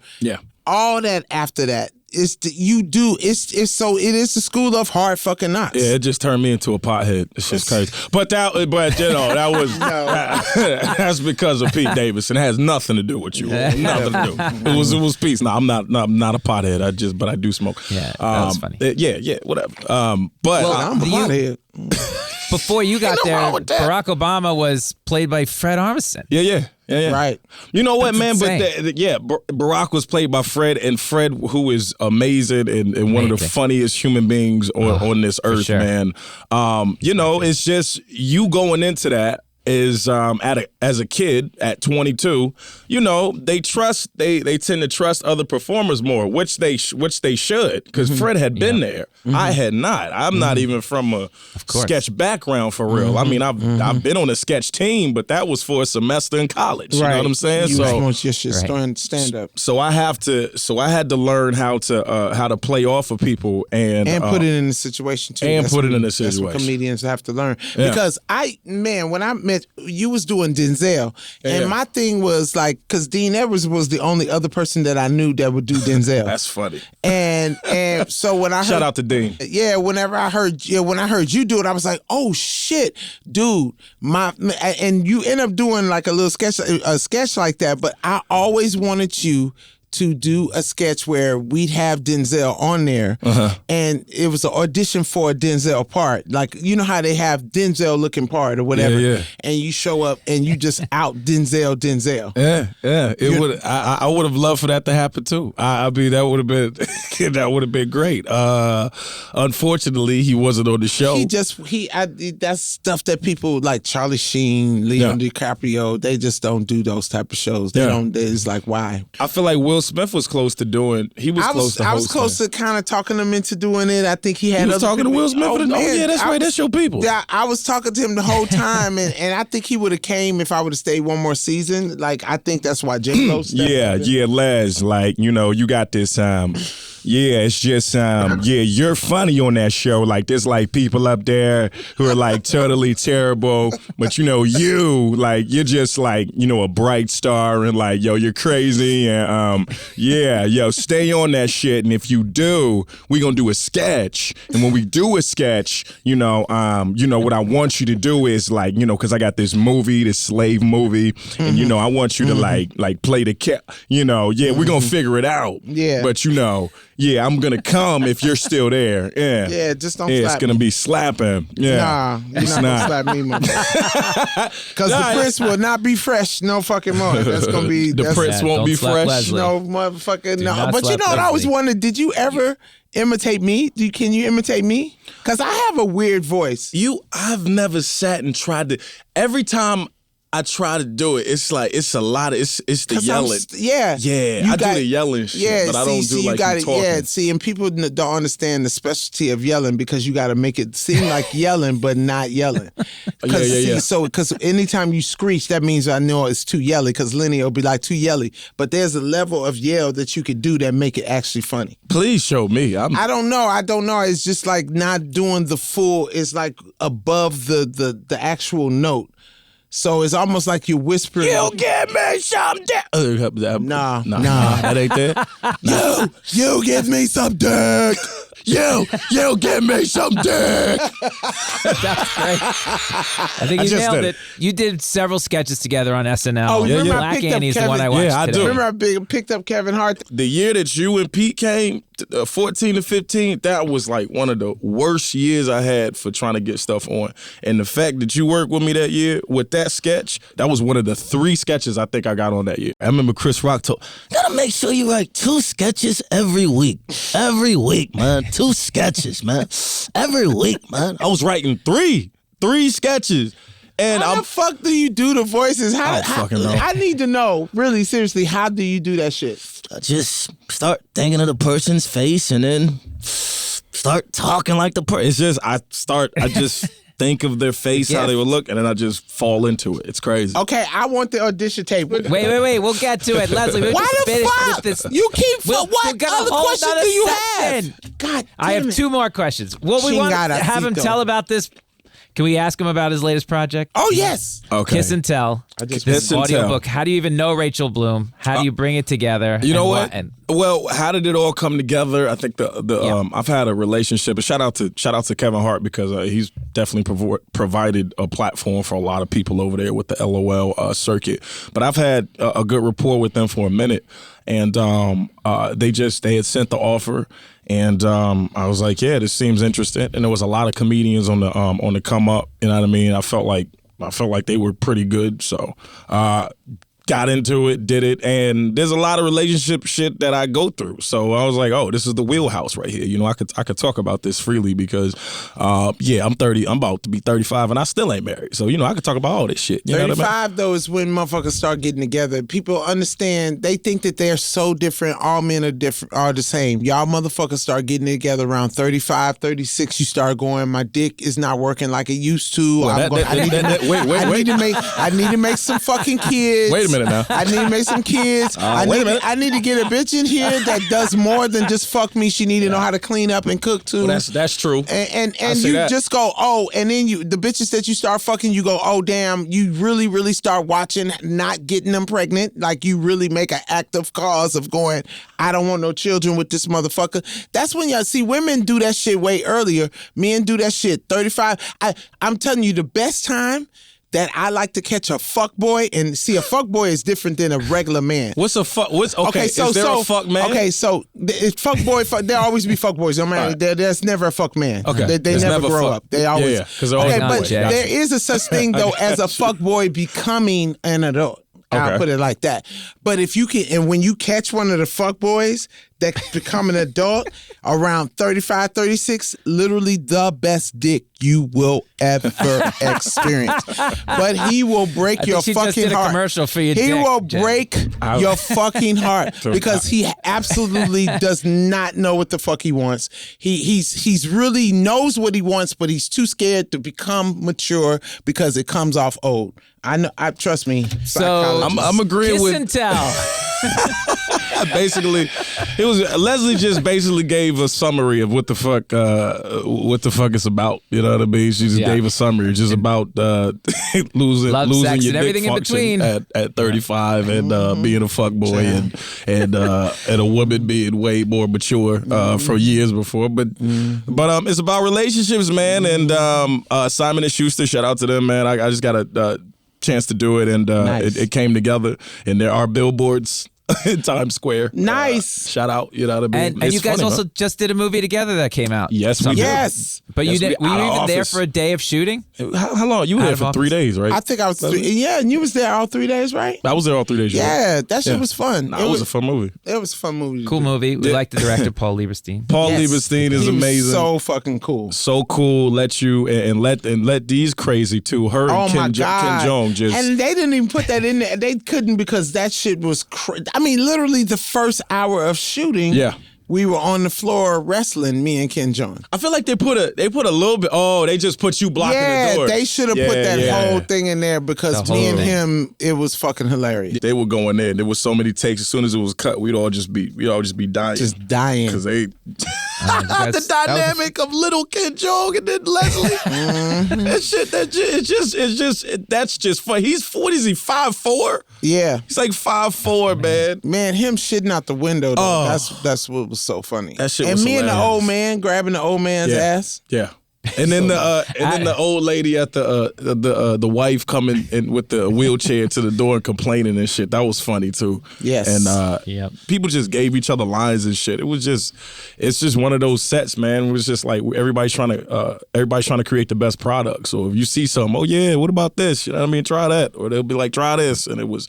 all that after that. It's the the school of hard fucking knocks. Yeah, it just turned me into a pothead. It's just crazy. But that was that's because of Pete Davidson. It has nothing to do with you. Nothing to do. It was Pete. No, I'm not a pothead. But I do smoke. Yeah, that's funny. Whatever. But I'm a pothead. Before you got there, Barack Obama was played by Fred Armisen. Yeah. Right. You know what, That's man? insane. But Barack was played by Fred, and Fred, who is amazing and one of the funniest human beings on this earth, sure. man. It's just you going into that is as a kid at 22, they tend to trust other performers more, which they should, because Fred had been there. I had not. I'm not even from a sketch background for real. I mean, I've been on a sketch team, but that was for a semester in college. You know what I'm saying? Stand up. So I had to learn how to play off of people and put it in the situation too. And put it in the situation. That's what comedians have to learn. Because when I met you was doing Denzel, and my thing was like, because Dean Edwards was the only other person that I knew that would do Denzel. That's funny. And so when I heard, shout out to Dean. Yeah, when I heard you do it, I was like, oh shit, dude, and you end up doing like a little sketch like that. But I always wanted you to do a sketch where we'd have Denzel on there, and it was an audition for a Denzel part. Like, you know how they have Denzel looking part or whatever, and you show up and you just out Denzel. Yeah. It would. I would have loved for that to happen too. I mean, that would have been great. Unfortunately, he wasn't on the show. That's stuff that people like Charlie Sheen, Leonardo DiCaprio, they just don't do those type of shows. They don't. It's like, why? I feel like Will Smith was close to doing. I was close to kind of talking him into doing it. I think he had. You was talking to Will Smith. That's right. That's your people. Yeah, I was talking to him the whole time, and I think he would have came if I would have stayed one more season. Like, I think that's why J-Lo. Les. Like, you got this. It's just you're funny on that show. Like, there's like people up there who are like totally terrible, but you're just like a bright star, and like you're crazy, and stay on that shit. And if you do, we gonna do a sketch. And when we do a sketch, what I want you to do is like, because I got this movie, this slave movie, and I want you to like play the cat. We're gonna figure it out. Yeah, but I'm gonna come if you're still there. Yeah. Yeah, just don't slap it's gonna me. Be slapping. Yeah. Nah, you're not gonna slap me, man. Because the Prince will not be fresh no fucking more. That's gonna be the Prince won't be fresh. Leslie. No motherfucker. No. But you know what I always wondered, did you ever imitate me? Can you imitate me? Because I have a weird voice. I've never sat and tried to. Every time I try to do it, it's like it's a lot of it's the yelling. I do the yelling shit, but I don't do like the talking. Yeah, see, and people don't understand the specialty of yelling because you got to make it seem like yelling, but not yelling. So, because anytime you screech, that means I know it's too yelly. Because Lenny will be like too yelly, but there's a level of yell that you could do that make it actually funny. Please show me. I don't know. It's just like not doing the full. It's like above the actual note. So it's almost like you're whispering. You give me some dick. Nah. That ain't that. You give me some dick. You give me some dick. That's great. I think you nailed it. You did several sketches together on SNL. Oh, remember I Black picked up Annie's the Kevin. one I watched I today. Remember I picked up Kevin Hart? The year that you and Pete came, 14 to 15, that was like one of the worst years I had for trying to get stuff on. And the fact that you worked with me that year with that sketch, that was one of the 3 sketches I think I got on that year. I remember Chris Rock told, gotta make sure you write 2 sketches every week. Every week, man. 2 sketches, man. Every week, man. I was writing 3 sketches. And how the fuck do you do the voices? I don't fucking know. I need to know, really, seriously, how do you do that shit? I just start thinking of the person's face and then start talking like the person. It's just, I just think of their face, how they would look, and then I just fall into it. It's crazy. Okay, I want the audition tape. Wait. We'll get to it. Leslie, we'll why just the finish fuck? with this. You keep, what other questions do you have? God damn I have it. 2 more questions. Well, we want to have him tell about this. Can we ask him about his latest project? Oh, yes. Okay. Kiss and Tell. Kiss and audiobook. Tell. How do you even know Rachel Bloom? How do you bring it together? You know and what? Well, how did it all come together? I think I've had a relationship. A shout out to Kevin Hart because he's definitely provided a platform for a lot of people over there with the LOL circuit. But I've had a good rapport with them for a minute, and they had sent the offer. And I was like, yeah, this seems interesting. And there was a lot of comedians on the come up. You know what I mean? I felt like they were pretty good. So got into it, did it, and there's a lot of relationship shit that I go through. So I was like, oh, this is the wheelhouse right here. You know, I could talk about this freely because, I'm 30. I'm about to be 35, and I still ain't married. So, you know, I could talk about all this shit. You 35, know what I mean? though, is when motherfuckers start getting together. People understand. They think that they're so different. All men are the same. Y'all motherfuckers start getting together around 35, 36. You start going, my dick is not working like it used to. Well, I need to make some fucking kids. Wait a minute now. I need to make some kids. Wait a minute. I need to get a bitch in here that does more than just fuck me. She need to know how to clean up and cook too. Well, that's true. And you just go, oh, and then the bitches that you start fucking, you go, oh damn, you really, really start watching not getting them pregnant. Like you really make an active cause of going, I don't want no children with this motherfucker. That's when y'all see women do that shit way earlier. Men do that shit 35. I'm telling you, the best time that I like to catch a fuck boy, and see, a fuck boy is different than a regular man. What's a fuck? Okay, so is there a fuck man? Okay, so it's fuck boy. There always be fuck boys. No matter, there's never a fuck man. Okay, they never grow up. They always. Yeah, because they're always but there is a such thing though as a fuck boy becoming an adult. I'll put it like that. But if you can, and when you catch one of the fuck boys that become an adult around 35, 36, literally the best dick you will ever experience. But he will break your fucking just did heart. A commercial for your he dick, will Jay. break your fucking heart because he absolutely does not know what the fuck he wants. He's really knows what he wants, but he's too scared to become mature because it comes off old. I know. Trust me. So I'm agreeing Kiss with. and Tell. Basically, it was Leslie just basically gave a summary of what the fuck it's about. You know what I mean? She just gave a summary. It's just about losing sex, your and everything dick in function between at 35 and being a fuck boy and a woman being way more mature for years before. But it's about relationships, man. And Simon and Schuster, shout out to them, man. I just got a chance to do it, and it came together, and there are billboards in Times Square. Nice. Shout out, you know what I mean? And you guys also just did a movie together that came out. Yes, we did. Yes. But were you even office. there for a day of shooting? How long? You were there for 3 days, right? I think I was 3. Yeah, and you was there all 3 days, right? I was there all 3 days. Yeah, that shit was fun. It was a fun movie. It was a fun movie. Cool movie. We like the director, Paul Lieberstein. Paul Lieberstein is amazing. So fucking cool. So cool. Let you and let these crazy too. Her and Kim Jong just. And they didn't even put that in there. They couldn't because that shit was. I mean, literally the first hour of shooting. Yeah. We were on the floor wrestling, me and Ken Jong. I feel like they put a little bit. Oh, they just put you blocking the door. Yeah, they should have put that whole thing in there because me and him, it was fucking hilarious. They were going there. There was so many takes. As soon as it was cut, we'd all just be dying. Just dying because they. The dynamic of little Ken Jong and then Leslie. That's just fun. What is he? 5'4"? Yeah, he's like 5'4", man. Man, him shitting out the window though. That's what was so funny. That shit and was me hilarious. and the old man grabbing the old man's ass. Yeah. And then the old lady at the wife coming in with the wheelchair to the door and complaining and shit. That was funny too. Yes. And people just gave each other lines and shit. It's just one of those sets, man. It was just like everybody's trying to create the best product. So if you see something, oh yeah, what about this? You know what I mean? Try that, or they'll be like, try this, and it was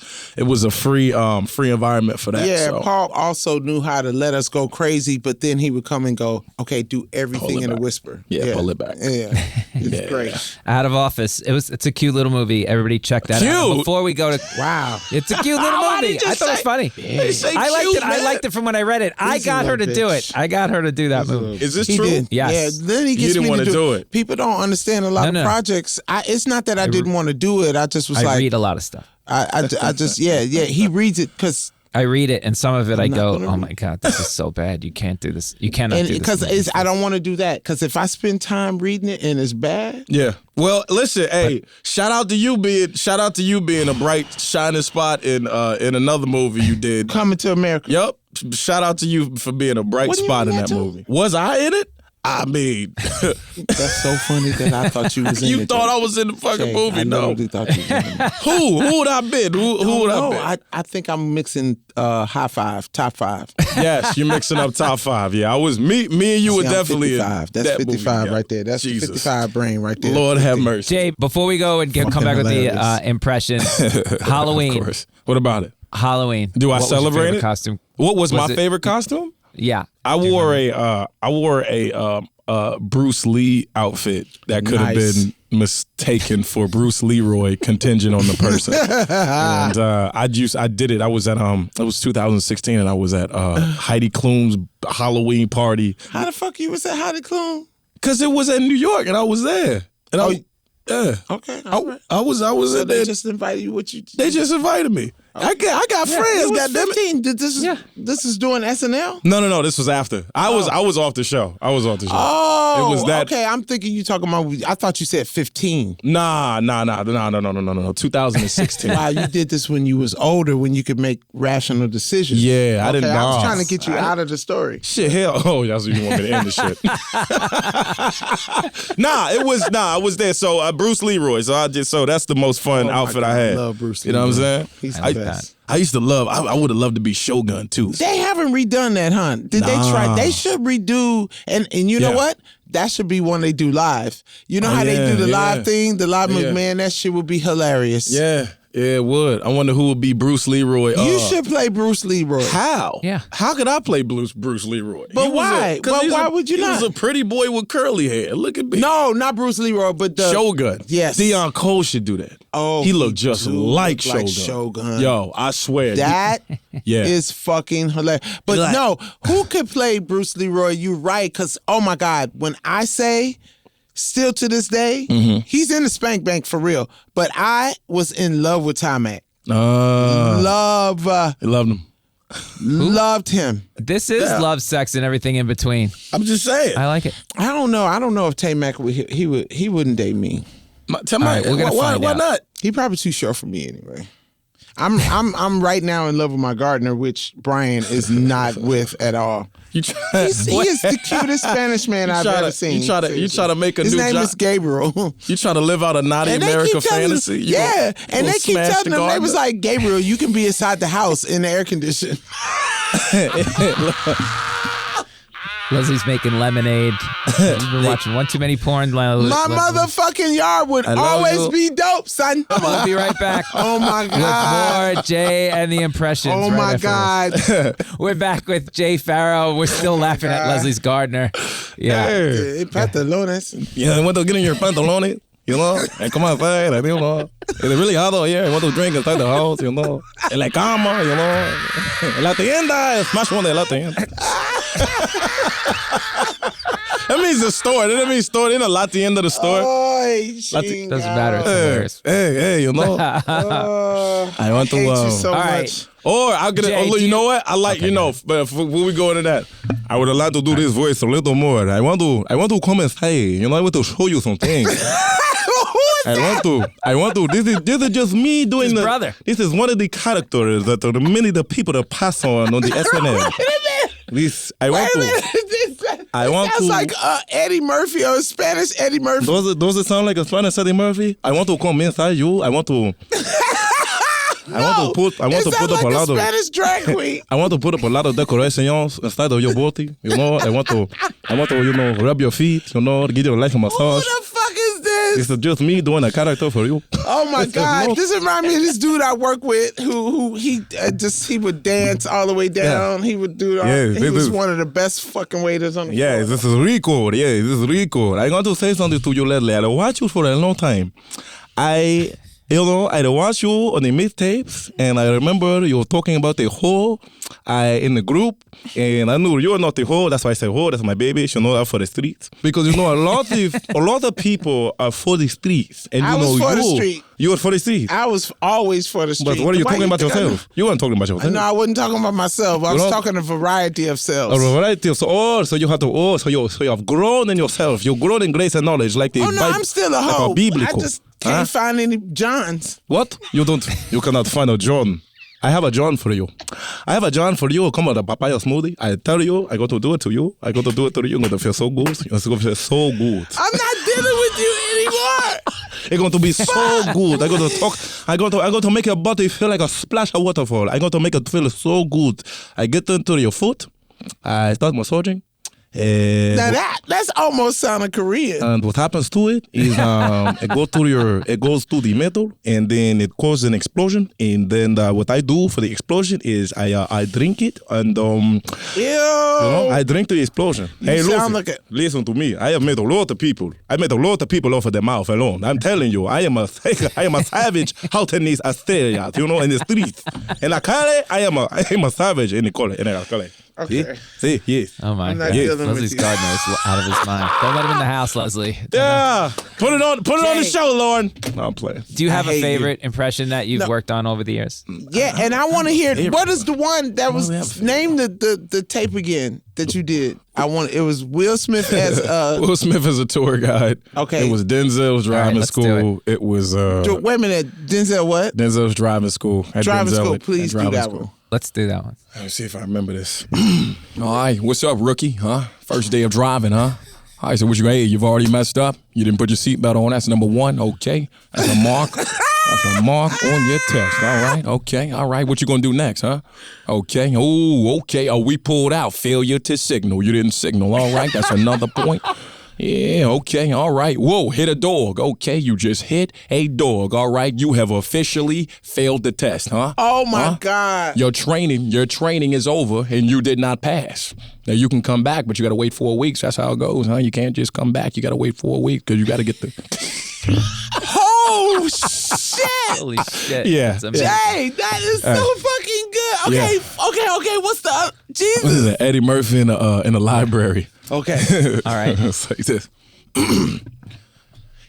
a free environment for that. Yeah, so. Paul also knew how to let us go crazy, but then he would come and go, okay, do everything in a whisper. Yeah, pull it back. Yeah, it's great. Out of Office. It's a cute little movie. Everybody check that out. Before we go to Wow, it's a cute little movie. I thought it was funny. I liked it. Man. I liked it from when I read it. I got her to do it. I got her to do that movie. Is this he true? did. Yes. Yeah, then he gets You didn't me want to to do it. People don't understand a lot of projects. It's not that I didn't want to do it. I just was I read a lot of stuff. I just he reads it because. I read it, and some of it I go, oh my God, this is so bad. You can't do this. You cannot do this. Because I don't want to do that. Because if I spend time reading it and it's bad. Yeah. Well, listen, hey, shout out to you being a bright shining spot in another movie you did. Coming to America. Yep. Shout out to you for being a bright spot in that movie. Was I in it? I mean, that's so funny that I thought you was in it. You thought I was in the fucking movie? I No. thought you was in it. Who would I been? Who would I been? I think I'm mixing top five. Yes, you're mixing up top five. Yeah, I was me and you were See, I'm definitely 55. in That's that 55 movie. right there. That's Jesus. the 55 brain right there. Lord have mercy. Jay, before we go and come back with the hilarious. impression, Halloween. Of course. What about it? Halloween. Do I What was your celebrate favorite it? costume? What was my it- favorite costume? Yeah. I wore a Bruce Lee outfit that could have Nice. been mistaken for Bruce Leroy contingent on the person. And I did it. I was at it was 2016 and I was at Heidi Klum's Halloween party. How the fuck you was at Heidi Klum? Cause it was in New York and I was there. And yeah. Okay. All right. I was So in they there. just invited you. What you? They just invited me. I got friends. You was Goddamn it. 15. This is doing SNL. No. This was after. I was off the show. Oh, It was that. Okay, I'm thinking you talking about. I thought you said 15. Nah. 2016. Wow, you did this when you was older, when you could make rational decisions. Yeah, I didn't I was know. trying to get you out of the story. Shit, hell. Oh, that's what you want me to end the shit. I was there. So Bruce Leroy. So that's the most fun outfit I had. I love Bruce You know what I'm saying? He's I like the that. best. I used to love. I would have loved to be Shogun too. They haven't redone that, huh? Did they try? They should redo. And you know Yeah. what? That should be one they do live. You know how they do the live thing, the live McMahon. That shit would be hilarious. Yeah, it would. I wonder who would be Bruce Leroy. You should play Bruce Leroy. How? Yeah. How could I play Bruce Leroy? But why? But why would you not? He was a pretty boy with curly hair. Look at me. No, not Bruce Leroy, but the Shogun. Yes. Dion Cole should do that. Oh, he looked just do like look Shogun. like Shogun. Yo, I swear. That Yeah. is fucking hilarious. But Like- no, who could play Bruce Leroy? You're right, because, oh my God, when I say, still to this day, he's in the spank bank for real. But I was in love with Tomac. I loved him. Loved him. This is love, sex, and everything in between. I'm just saying. I like it. I don't know if Tomac would he wouldn't date me. Tell me, right, we're gonna why find out. not? He probably too short for me anyway. I'm right now in love with my gardener, which Brian is not with at all. You try, He is the cutest Spanish man I've ever seen. You try to make a His new name job. is Gabriel. You try to live out a naughty And they America keep telling fantasy. him, You yeah, gonna and they keep smash telling the him, they garden? was like, Gabriel, you can be inside the house in the air condition. Leslie's making lemonade. You've been watching one too many porn. My motherfucking yard would love always you. be dope, son. We'll be right back. Oh my God. With more Jay and the impressions. Oh right my after this. God. We're back with Jay Pharoah. We're still laughing at Leslie's gardener. Yeah. Eh, Pantalones. Yeah, I want to get in your pantalones, you know, and come outside, and, you know. It's really hot out here. I want to drink inside the house, you know. En la cama, you know. En la tienda, smash one de la tienda. That means the store. That means store. In a la tienda, the store. Oy, Doesn't matter. It's hilarious. Hey, you know. I want to. hate you so all much. right. Or I'm gonna. Jay, oh, do you know you- what? I like but when we go into that, I would like to do this voice a little more. I want to come and say, you know, I want to show you some things. I want to. This is just me doing His the brother. This is one of the characters that many of the people that pass on the SNL. This I want to. I want sounds to. like Eddie Murphy or Spanish Eddie Murphy. Does it sound like a Spanish Eddie Murphy? I want to come inside you. I want to. I want to put up like a lot of Spanish drag queen. I want to put up a lot of decorations inside of your body. You know, I want to, rub your feet. You know, give you a light massage. Who the fuck is this? It's just me doing a character for you. Oh my God! This reminds me of this dude I work with who he would dance all the way down. Yeah. He would do. He was one of the best fucking waiters on the floor. This is Rico. Yeah, this is Rico. I want to say something to you, Leslie. I watched you for a long time. I watched you on the mixtapes, and I remember you were talking about the whore in the group, and I knew you were not the whore. That's why I said whore. That's my baby. She know that for the streets, because a lot of people are for the streets, and I was for the street. You were for the streets. I was always for the street. But what are you talking about yourself? You weren't talking about yourself. No, I wasn't talking about myself. I was talking a variety of selves. A variety of selves. So you have to. So you have grown in yourself. You've grown in grace and knowledge, like the. Oh no, I'm still a hoe. Like biblical. I just can't find any Johns. What? You cannot find a John. I have a John for you. I have a John for you. Come on, a papaya smoothie. I tell you, I got to do it to you. I got to do it to you. You're going to feel so good. You're going to feel so good. I'm not dealing with you anymore. It's going to be so good. I got to talk. I got to make your body feel like a splash of waterfall. I got to make it feel so good. I get into your foot. I start massaging. Now that's almost sounding Korean. And what happens to it is it goes to the middle, and then it causes an explosion. And then what I do for the explosion is I drink it, and I drink the explosion. Hey, listen to me. I have met a lot of people. I met a lot of people off of their mouth alone. I'm telling you, I am a savage out in these areas, in the streets. In la calle, I am a savage in the calle. Okay. See, yes. Oh my God. Leslie's gardener is out of his mind. Don't let him in the house, Leslie. Yeah. Put it on the show, Lauren. No, I'm playing. Do you have a favorite impression that you've worked on over the years? Yeah, and I want to hear what is the one that was name the tape again that you did. It was Will Smith as Will Smith as a tour guide. Okay. It was Denzel's driving school. It was wait a minute, Denzel what? Denzel's driving school. Driving school, please do that one. Let's do that one. Let me see if I remember this. All right, what's up, rookie? Huh? First day of driving, huh? All right, so you've already messed up. You didn't put your seatbelt on. That's number one. Okay, that's a mark. That's a mark on your test. All right. Okay. All right. What you gonna do next, huh? Okay. Oh, okay. Oh, we pulled out. Failure to signal. You didn't signal. All right. That's another point. Yeah, okay, all right. Whoa, hit a dog. Okay, you just hit a dog. All right, you have officially failed the test, huh? Oh my God. Your training is over and you did not pass. Now you can come back, but you gotta wait 4 weeks. That's how it goes, huh? You can't just come back. You gotta wait 4 weeks because you gotta get the Oh shit! Holy shit. Yeah. Jay, that is so fucking good. Okay, okay. What's the Jesus? Eddie Murphy in the library. Okay. All right. It's like this.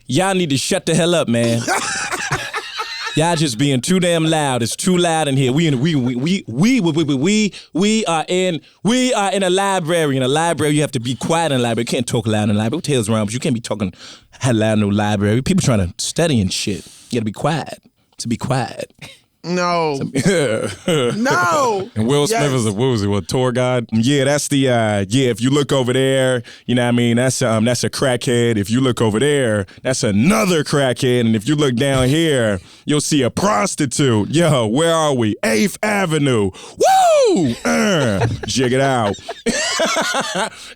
Y'all need to shut the hell up, man. Y'all just being too damn loud. It's too loud in here. We are in a library. In a library, you have to be quiet in a library. You can't talk loud in a library. What the hell's wrong? But you can't be talking loud in a library. People trying to study and shit. You gotta be quiet. To be quiet. No. No. And Will Smith is a tour guide? Yeah, that's the if you look over there, you know what I mean, that's a crackhead. If you look over there, that's another crackhead. And if you look down here, you'll see a prostitute. Yo, where are we? 8th Avenue. Woo! Jig it out.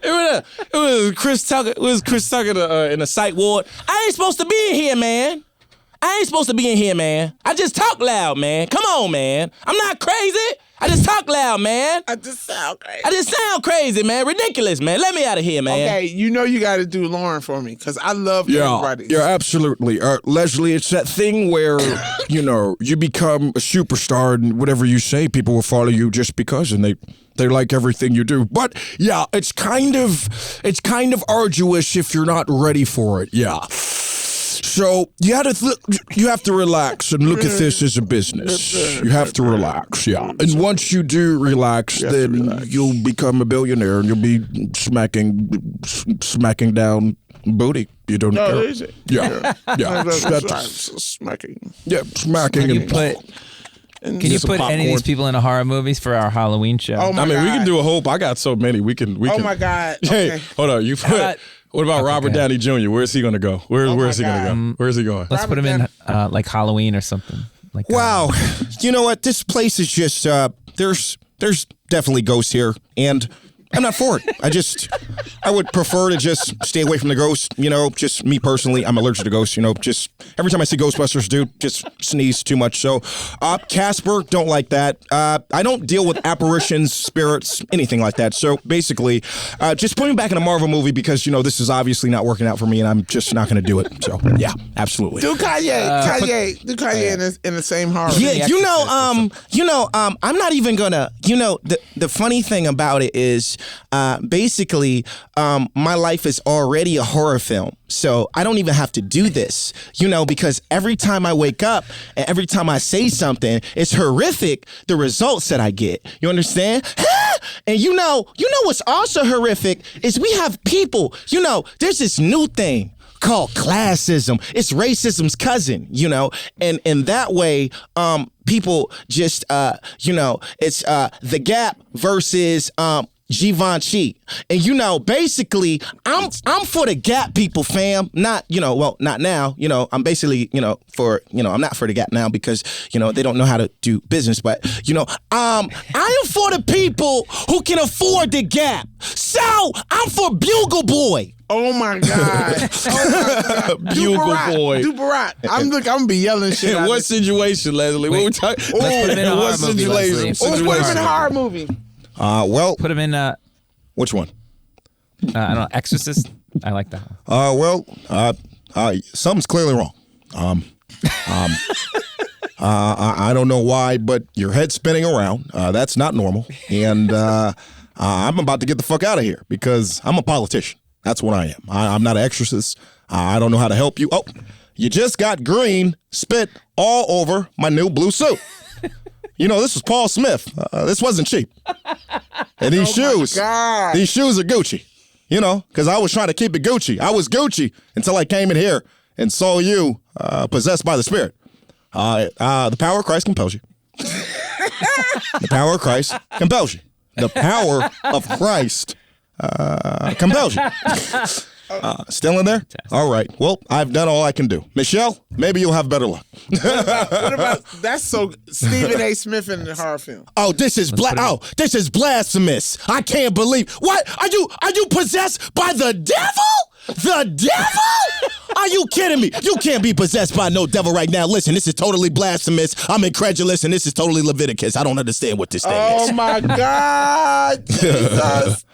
It was Chris Tucker. It was Chris Tucker in the psych ward. I ain't supposed to be in here, man. I ain't supposed to be in here, man. I just talk loud, man. Come on, man. I'm not crazy. I just talk loud, man. I just sound crazy. I just sound crazy, man. Ridiculous, man. Let me out of here, man. Okay, you got to do Lauren for me because I love everybody. Yeah, absolutely. Leslie, it's that thing where, you become a superstar and whatever you say, people will follow you just because and they like everything you do. But yeah, it's kind of arduous if you're not ready for it. Yeah. So you have to relax and look at this as a business. You have to relax, yeah. And once you do relax, then you'll become a billionaire and you'll be smacking down booty. You don't care. Easy. Yeah. Smacking. Yeah, smacking. You put And Can you Get some put any of these popcorn. people in a horror movies for our Halloween show? Oh my I mean, we God. can do a whole. I got so many. We can. Oh my God. Hey, Okay. hold on. You put. about- What about Robert okay. Downey Jr.? Where's he gonna go? Where my is he God. gonna go? Where is he going? Let's put him in like Halloween or something. Like Wow. You know what? This place is just there's definitely ghosts here, and I'm not for it. I would prefer to just stay away from the ghosts. You know, just me personally, I'm allergic to ghosts. You know, just every time I see Ghostbusters, dude, just sneeze too much. So, Casper, don't like that. I don't deal with apparitions, spirits, anything like that. So basically, just put me back in a Marvel movie because you know this is obviously not working out for me, and I'm just not going to do it. So yeah, absolutely. Do Kanye. Do Kanye in the same horror. Yeah, I'm not even gonna. You know, the funny thing about it is, basically, my life is already a horror film, so I don't even have to do this. You know, because every time I wake up and every time I say something, it's horrific. The results that I get. You understand? And you know what's also horrific is we have people. You know, there's this new thing called classism. It's racism's cousin, you know, and in that way, people just, it's the Gap versus Givenchy, and you know, basically, I'm for the Gap people, fam. Not, not now. You know, I'm basically, I'm not for the Gap now because they don't know how to do business. But I am for the people who can afford the Gap. So I'm for Bugle Boy. Oh my God. Bugle Boy. Do Barack. I'm gonna be yelling shit. In out what of situation, Leslie? What we talking? Let's put him in a horror What movie, Leslie. situation? Put him in a horror movie. Well, Put him in. which one? I don't know, Exorcist. I like that one. Something's clearly wrong. I don't know why, but your head's spinning around. That's not normal. And I'm about to get the fuck out of here because I'm a politician. That's what I am. I'm not an exorcist. I don't know how to help you. Oh, you just got green spit all over my new blue suit. This was Paul Smith. This wasn't cheap. And these shoes are Gucci. Because I was trying to keep it Gucci. I was Gucci until I came in here and saw you possessed by the Spirit. The power of Christ compels you. The power of Christ compels you. The power of Christ compels you. Still in there? All right. Well, I've done all I can do. Michelle, maybe you'll have better luck. What about that's so Stephen A. Smith in the horror film? Oh, this is this is blasphemous. I can't believe. What? Are you possessed by the devil? The devil? Are you kidding me? You can't be possessed by no devil right now. Listen, this is totally blasphemous. I'm incredulous, and this is totally Leviticus. I don't understand what this thing is. Oh my God. Jesus.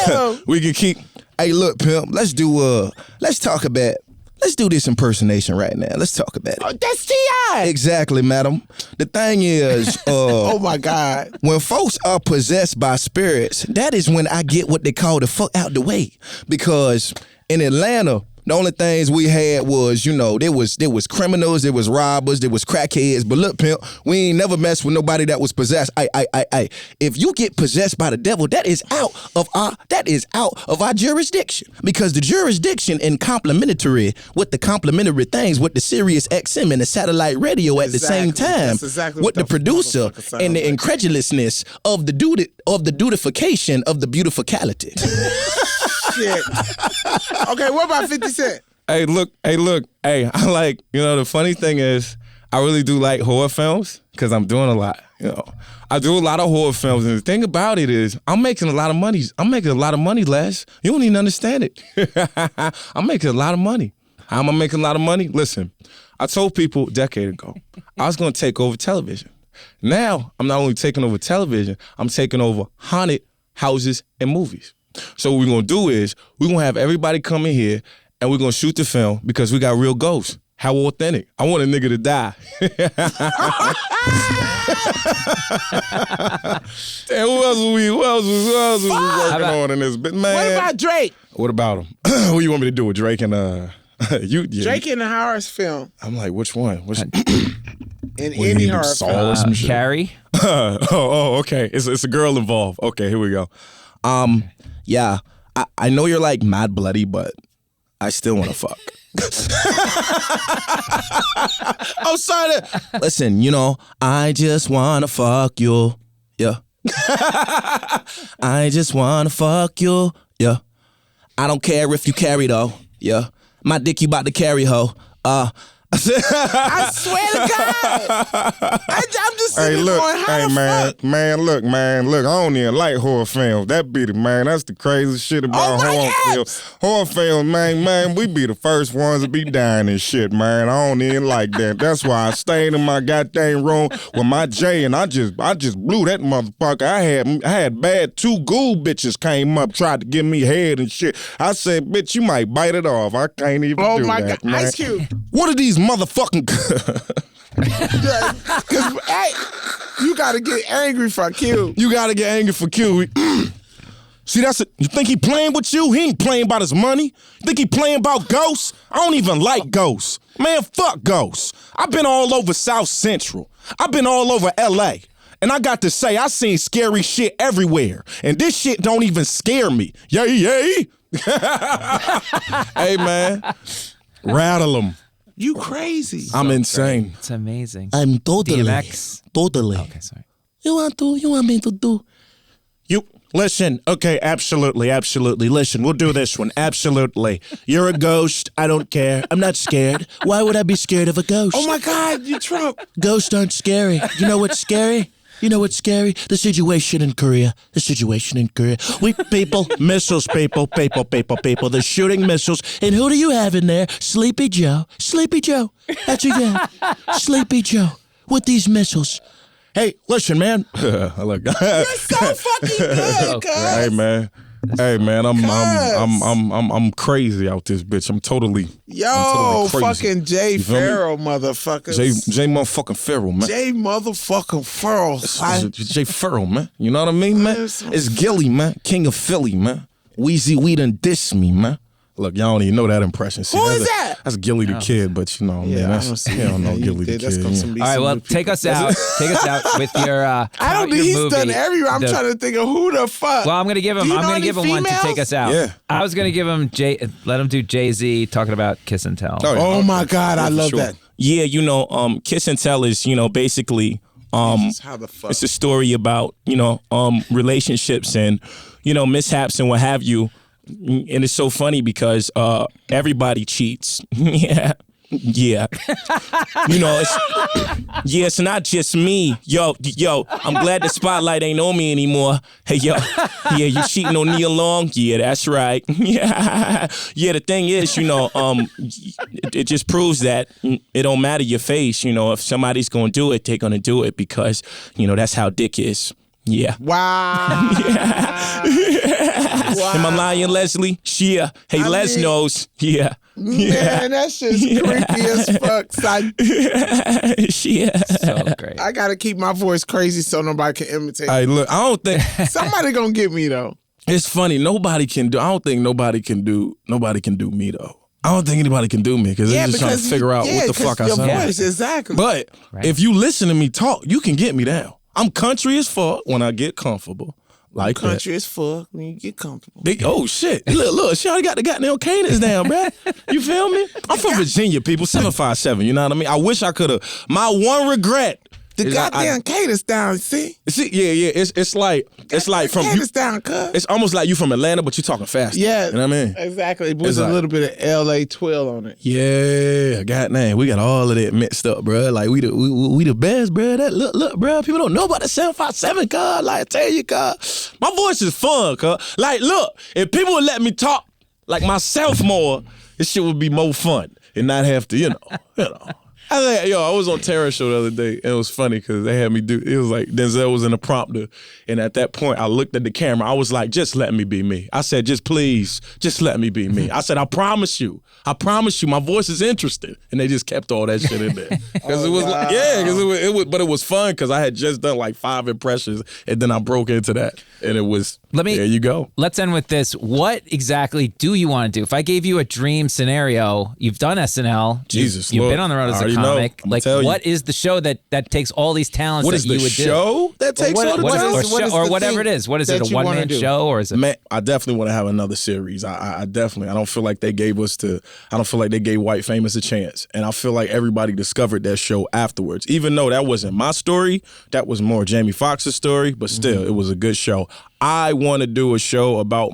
Damn. We can keep. Hey, look, pimp. Let's do this impersonation right now. Let's talk about it. Oh, that's T.I. Exactly, madam. The thing is, Oh my God. when folks are possessed by spirits, that is when I get what they call the fuck out the way. Because in Atlanta, the only things we had was, there was criminals, there was robbers, there was crackheads. But look, pimp, we ain't never messed with nobody that was possessed. If you get possessed by the devil, that is out of our jurisdiction. Because the jurisdiction in complementary with the complementary things with the Sirius XM and the satellite radio at the same time, That's exactly with what the producer motherfucker sounds and the like. incredulousness of the dutification of the beautificality. Shit. Okay, what about 50 Cent? Hey, look. Hey, I like, the funny thing is, I really do like horror films because I'm doing a lot. I do a lot of horror films, and the thing about it is, I'm making a lot of money. I'm making a lot of money, Les. You don't even understand it. I'm making a lot of money. How am I making a lot of money? Listen, I told people a decade ago I was going to take over television. Now, I'm not only taking over television, I'm taking over haunted houses and movies. So what we're going to do is we're going to have everybody come in here and we're going to shoot the film because we got real ghosts. How authentic. I want a nigga to die. Damn, who else was we working on in this bit, man? What about Drake? What about him? Who you want me to do with Drake and Drake in the horror film. I'm like, which one? In any horror Saw film. or some shit? Carrie. Okay. It's a girl involved. Okay, here we go. Yeah, I know you're like mad bloody, but I still want to fuck. I'm sorry. Listen, you know, I just wanna fuck you. Yeah. I just wanna fuck you. Yeah. I don't care if you carry though. Yeah. My dick you about to carry, ho. I swear to God. I'm just sitting look, going, how the fuck? man, look, I don't even like horror films. That be the, man, that's the crazy shit about horror films. Horror films, man, we be the first ones to be dying and shit, man. I don't even like that. That's why I stayed in my goddamn room with my Jay, and I just blew that motherfucker. I had bad 2 ghoul bitches came up, tried to give me head and shit. I said, bitch, you might bite it off. I can't even do that, Oh my God, man. Ice Cube. What are these motherfucking... Because, hey, you got to get angry for Q. You gotta get angry for Q. See, that's it. You think he playing with you? He ain't playing about his money. You think he playing about ghosts? I don't even like ghosts. Man, fuck ghosts. I've been all over South Central. I've been all over L.A. And I got to say, I seen scary shit everywhere. And this shit don't even scare me. Yay. Hey, man. Rattle them. You crazy. I'm insane. It's amazing. I'm totally. DMX. Totally. Okay, sorry. You want me to do? You listen, okay, absolutely. Listen, we'll do this one. Absolutely. You're a ghost. I don't care. I'm not scared. Why would I be scared of a ghost? Oh my God, you Trump. Ghosts aren't scary. You know what's scary? You know what's scary? The situation in Korea. We people, missiles, people. They're shooting missiles. And who do you have in there? Sleepy Joe. That's who you have. Sleepy Joe with these missiles. Hey, listen, man. Look. You're so fucking good, cuz. Hey, man. I'm crazy out this bitch. I'm totally Yo, crazy. fucking Jay You feel me? Pharoah, motherfuckers. Jay motherfucking Pharoah, man. Jay motherfucking Pharoah. Jay Pharoah, man. You know what I mean, man? It's Gilly, man. King of Philly, man. Weezy Weed and diss me, man. Look, y'all don't even know that impression. See, Who is that? That's Gilly the Kid, but you know, man, that's, you don't know Gilly the Kid. All right, well, take us out. Take us out with your. I don't think he's done everywhere. I'm trying to think of who the fuck. Well, I'm gonna give him. I'm gonna give him one to take us out. Yeah. I was gonna give him let him do Jay-Z talking about Kiss and Tell. Oh my God, I love that. Yeah, you know, Kiss and Tell is, you know, basically How the fuck? it's a story about, you know, relationships and, you know, mishaps and what have you. And it's so funny because everybody cheats. Yeah. You know, it's not just me. Yo, I'm glad the spotlight ain't on me anymore. Hey, yo, yeah, you cheating on Nia Long? Yeah, that's right. Yeah, the thing is, you know, it just proves that it don't matter your face. You know, if somebody's gonna do it, they're gonna do it because, you know, that's how dick is. Yeah. Wow. Wow. Am I lying, Leslie? Yeah. Hey, Les knows. Yeah. Man, that shit's creepy as fuck, son. Yeah. So great. I gotta keep my voice crazy so nobody can imitate. Hey, look, I don't think Somebody gonna get me though. it's funny. I don't think nobody can do me though. I don't think anybody can do me because they're just trying to figure out what the fuck I your sound. voice, exactly. But if you listen to me talk, you can get me down. I'm country as fuck when I get comfortable. Like country as fuck when you get comfortable. Oh shit! Look, she already got the goddamn cadence down, bruh. You feel me? I'm from Virginia, people. 757. You know what I mean? I wish I could have. My one regret. The goddamn cadence down, see? Yeah. It's like from you. Cadence down, cuz. It's almost like you from Atlanta, but you talking faster. Yeah. You know what I mean? Exactly. It was It's a like- little bit of LA twirl on it. Yeah, goddamn, we got all of that mixed up, bro. Like we the best, bro. That look, bro. People don't know about the 757, cuz. Like I tell you, cuz, my voice is fun, cuz. Like, look, if people would let me talk like myself more, this shit would be more fun and not have to, you know. I was on Terror Show the other day, and it was funny because they had me do. It was like Denzel was in the prompter, and at that point, I looked at the camera. I was like, "Just let me be me." I said, "Just please, just let me be me." I said, "I promise you, my voice is interesting," and they just kept all that shit in there because it was like, because it was, but it was fun because I had just done like 5 impressions, and then I broke into that, and it was. There you go. Let's end with this. What exactly do you want to do? If I gave you a dream scenario, you've done SNL. Jesus, you've look, been on the road as a I already comic. I'ma Like, tell you. what is the show that takes all these talents What that is you the would show that takes what- all the what is- talent? what is the whatever thing it is? What is it? that A you wanna one-man do? show or is it? Man, I definitely want to have another series. I definitely. I don't feel like they gave White Famous a chance, and I feel like everybody discovered that show afterwards. Even though that wasn't my story, that was more Jamie Foxx's story, but still, it was a good show. I want to do a show about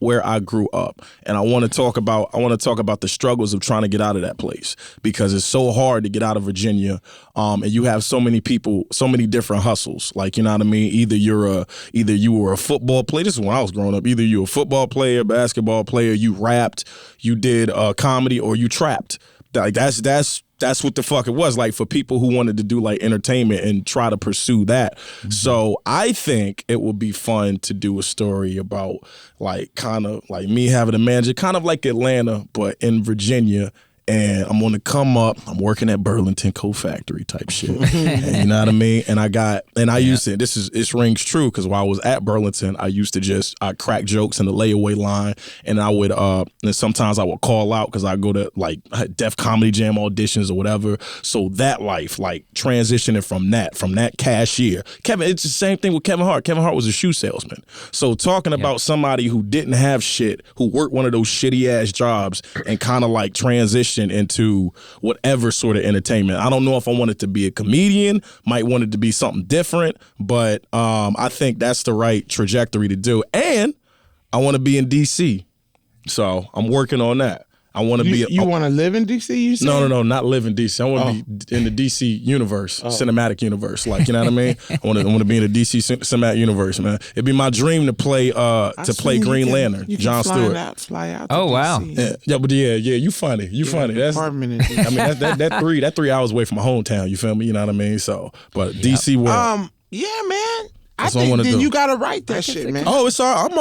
where I grew up, and I want to talk about the struggles of trying to get out of that place, because it's so hard to get out of Virginia, and you have so many people, so many different hustles. Like, you know what I mean? Either you were a football player. This is when I was growing up. Either you were a football player, basketball player, you rapped, you did comedy, or you trapped. Like that's what the fuck it was, like, for people who wanted to do like entertainment and try to pursue that. Mm-hmm. So I think it would be fun to do a story about, like, kind of like me having a manager, kind of like Atlanta, but in Virginia. And I'm on the come up. I'm working at Burlington Co-Factory type shit. And you know what I mean? And I used to, it rings true, because while I was at Burlington, I used to I crack jokes in the layaway line, and I would, and sometimes I would call out because I go to like Def Comedy Jam auditions or whatever. So that life, like, transitioning from that cashier. Kevin, it's the same thing with Kevin Hart. Kevin Hart was a shoe salesman. So talking about somebody who didn't have shit, who worked one of those shitty ass jobs and kind of like transitioned into whatever sort of entertainment. I don't know if I wanted to be a comedian, might want it to be something different, but I think that's the right trajectory to do. And I want to be in DC, so I'm working on that. I want to be. You want to live in DC? You say? No, not live in DC. I want to be in the DC universe, cinematic universe. Like, you know what I mean? I want to be in the DC cinematic universe, man. It'd be my dream to play Green Lantern, John Stewart. Fly out. Oh, wow. Yeah, but yeah, you funny. You funny. That's. I mean, that 3 hours away from my hometown. You feel me? You know what I mean? So, but DC world. Yeah, man. That's I what I think wanna then do. you gotta write that shit, man. Oh, it's all. I'm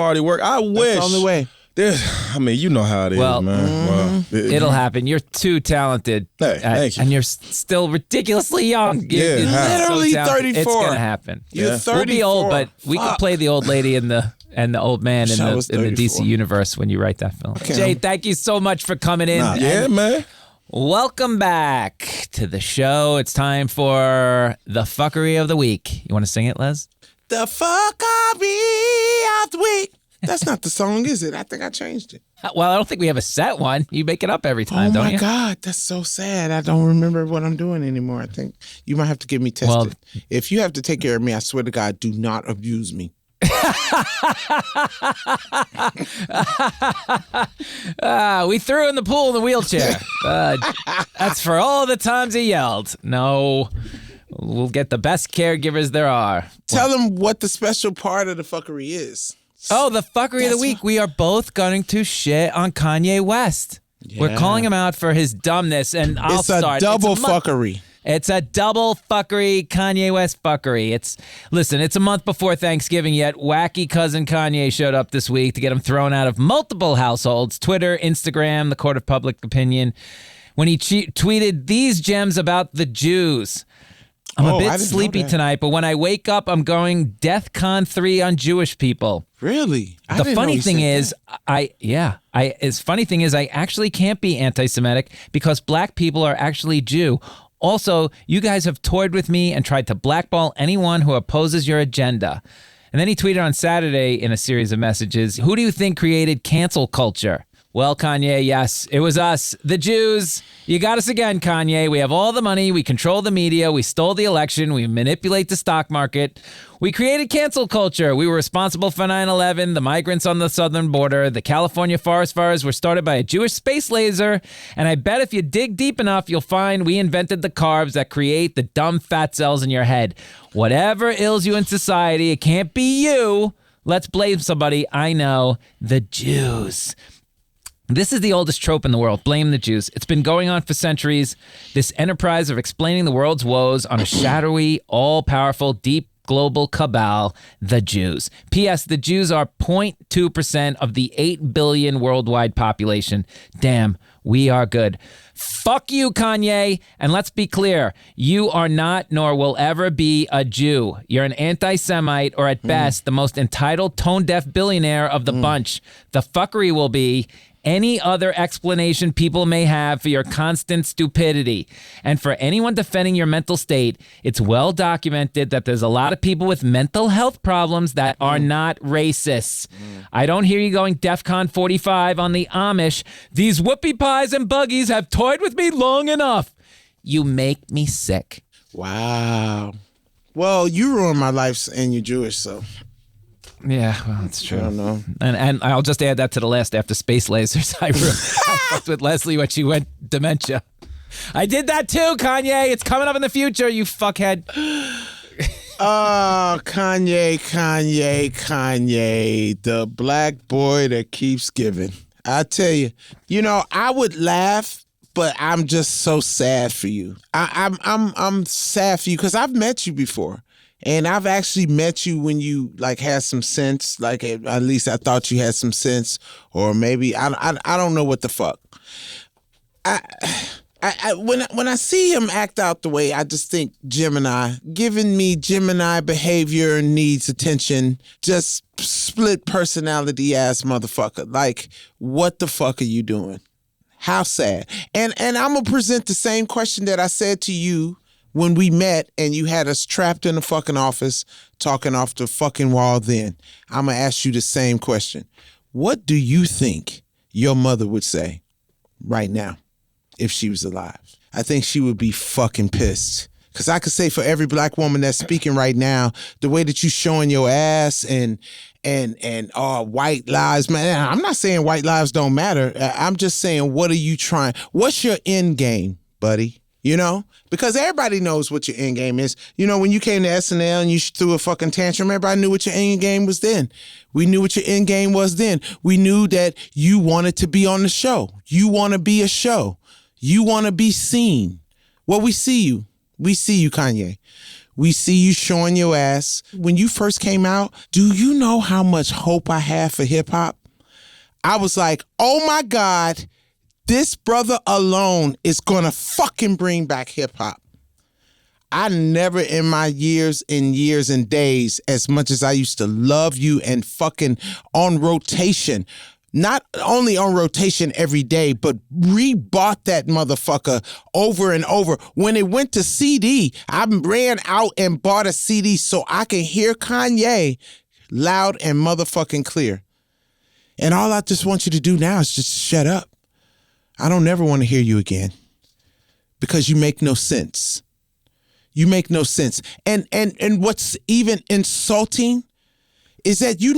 already working. I wish. That's the only way. I mean, you know how it is, man. Well, It'll happen. You're too talented. Hey, thank you. And you're still ridiculously young. Yeah, You're literally talented. 34. It's going to happen. You're 34. We'll be old, but we could play the old lady and the old man in I the was DC 34. universe when you write that film. Jay, thank you so much for coming in. Yeah, man. Welcome back to the show. It's time for the Fckry of the week. You want to sing it, Les? The Fckry of the week. That's not the song, is it? I think I changed it. Well, I don't think we have a set one. You make it up every time, don't you? Oh, my God. That's so sad. I don't remember what I'm doing anymore. I think you might have to get me tested. Well, if you have to take care of me, I swear to God, do not abuse me. We threw in the pool in the wheelchair. That's for all the times he yelled. No, we'll get the best caregivers there are. Tell them what the special part of the Fckry is. Oh, the Fckry of the week. We are both going to shit on Kanye West. Yeah. We're calling him out for his dumbness, and I'll start. It's a double Fckry. It's a double Fckry, Kanye West Fckry. Listen, it's a month before Thanksgiving, yet wacky cousin Kanye showed up this week to get him thrown out of multiple households, Twitter, Instagram, the court of public opinion, when he tweeted these gems about the Jews. I'm a bit sleepy tonight, but when I wake up, I'm going DEFCON 3 on Jewish people. Really? The funny thing is, I actually can't be anti-Semitic because black people are actually Jew. Also, you guys have toyed with me and tried to blackball anyone who opposes your agenda. And then he tweeted on Saturday in a series of messages, who do you think created cancel culture? Well, Kanye, yes, it was us, the Jews. You got us again, Kanye. We have all the money. We control the media. We stole the election. We manipulate the stock market. We created cancel culture. We were responsible for 9/11, the migrants on the southern border. The California forest fires were started by a Jewish space laser. And I bet if you dig deep enough, you'll find we invented the carbs that create the dumb fat cells in your head. Whatever ails you in society, it can't be you. Let's blame somebody. I know, the Jews. This is the oldest trope in the world. Blame the Jews. It's been going on for centuries. This enterprise of explaining the world's woes on a shadowy, all-powerful, deep global cabal, the Jews. P.S. The Jews are 0.2% of the 8 billion worldwide population. Damn, we are good. Fuck you, Kanye. And let's be clear, you are not nor will ever be a Jew. You're an anti-Semite or at best the most entitled tone-deaf billionaire of the bunch. The Fckry will be any other explanation people may have for your constant stupidity. And for anyone defending your mental state, it's well documented that there's a lot of people with mental health problems that are not racists. I don't hear you going DEFCON 45 on the Amish. These whoopie pies and buggies have toyed with me long enough. You make me sick. Wow. Well, you ruined my life and you're Jewish, so. Yeah, well, that's true. I don't know. And I'll just add that to the list. After Space Lasers, I fucked with Leslie when she went dementia. I did that too, Kanye. It's coming up in the future, you fuckhead. Oh, Kanye. The black boy that keeps giving. I tell you, I would laugh, but I'm just so sad for you. I'm sad for you because I've met you before. And I've actually met you when you had some sense. At least I thought you had some sense, or maybe I don't know what the fuck. When I see him act out the way, I just think Gemini, giving me Gemini behavior needs attention. Just split personality ass motherfucker. What the fuck are you doing? How sad. And I'm gonna present the same question that I said to you when we met and you had us trapped in the fucking office talking off the fucking wall then. I'm going to ask you the same question. What do you think your mother would say right now if she was alive? I think she would be fucking pissed. Because I could say for every black woman that's speaking right now, the way that you showing your ass and white lives matter. I'm not saying white lives don't matter. I'm just saying, what are you trying? What's your end game, buddy? Because everybody knows what your end game is. When you came to SNL and you threw a fucking tantrum, everybody knew what your end game was then. We knew what your end game was then. We knew that you wanted to be on the show. You want to be a show. You want to be seen. Well, we see you. We see you, Kanye. We see you showing your ass. When you first came out, do you know how much hope I had for hip hop? I was like, oh my God, this brother alone is gonna fucking bring back hip hop. I never in my years and days, as much as I used to love you and fucking on rotation, not only on rotation every day, but rebought that motherfucker over and over. When it went to CD, I ran out and bought a CD so I can hear Kanye loud and motherfucking clear. And all I just want you to do now is just shut up. I don't ever want to hear you again because you make no sense. You make no sense. And what's even insulting is that you're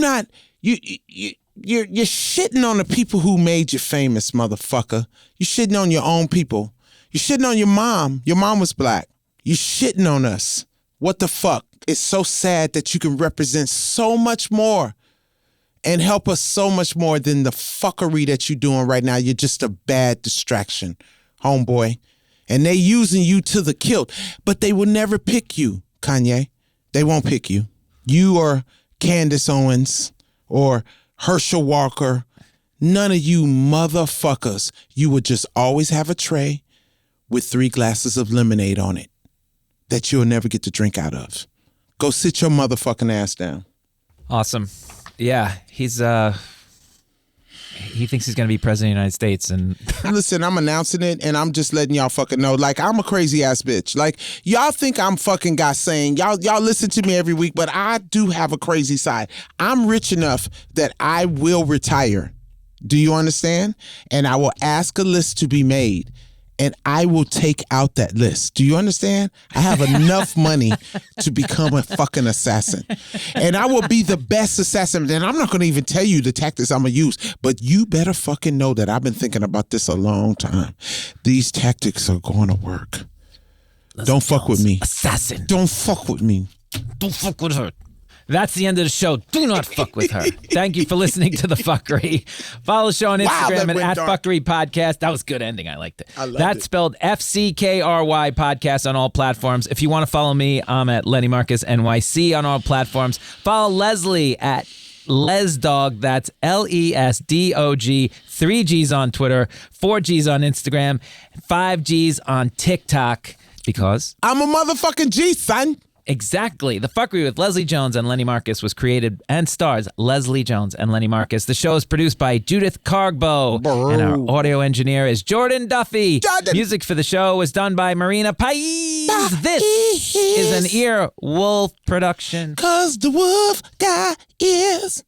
shitting on the people who made you famous, motherfucker. You're shitting on your own people. You're shitting on your mom. Your mom was black. You're shitting on us. What the fuck? It's so sad that you can represent so much more and help us so much more than the fuckery that you're doing right now. You're just a bad distraction, homeboy. And they using you to the kilt, but they will never pick you, Kanye. They won't pick you. You or Candace Owens or Herschel Walker, none of you motherfuckers. You would just always have a tray with 3 glasses of lemonade on it that you'll never get to drink out of. Go sit your motherfucking ass down. Awesome. Yeah, he thinks he's going to be president of the United States. And listen, I'm announcing it and I'm just letting y'all fucking know. I'm a crazy ass bitch. Y'all think I'm fucking got saying. Y'all listen to me every week, but I do have a crazy side. I'm rich enough that I will retire. Do you understand? And I will ask a list to be made. And I will take out that list. Do you understand? I have enough money to become a fucking assassin. And I will be the best assassin. And I'm not going to even tell you the tactics I'm going to use. But you better fucking know that I've been thinking about this a long time. These tactics are going to work. Don't fuck with me. Assassin. Don't fuck with me. Don't fuck with her. That's the end of the show. Do not fuck with her. Thank you for listening to the Fckry. Follow the show on Instagram at Fckry Podcast. That was a good ending. I liked it. That's spelled Fckry Podcast on all platforms. If you want to follow me, I'm at Lenny Marcus NYC on all platforms. Follow Leslie at Lesdog. That's LESDOG. 3 G's on Twitter, 4 G's on Instagram, 5 G's on TikTok. Because I'm a motherfucking G, son. Exactly. The Fckry with Leslie Jones and Lenny Marcus was created and stars Leslie Jones and Lenny Marcus. The show is produced by Judith Cargbo, and our audio engineer is Jordan Duffy. Music for the show was done by Marina Pais. This is an Earwolf production. 'Cause the wolf got ears.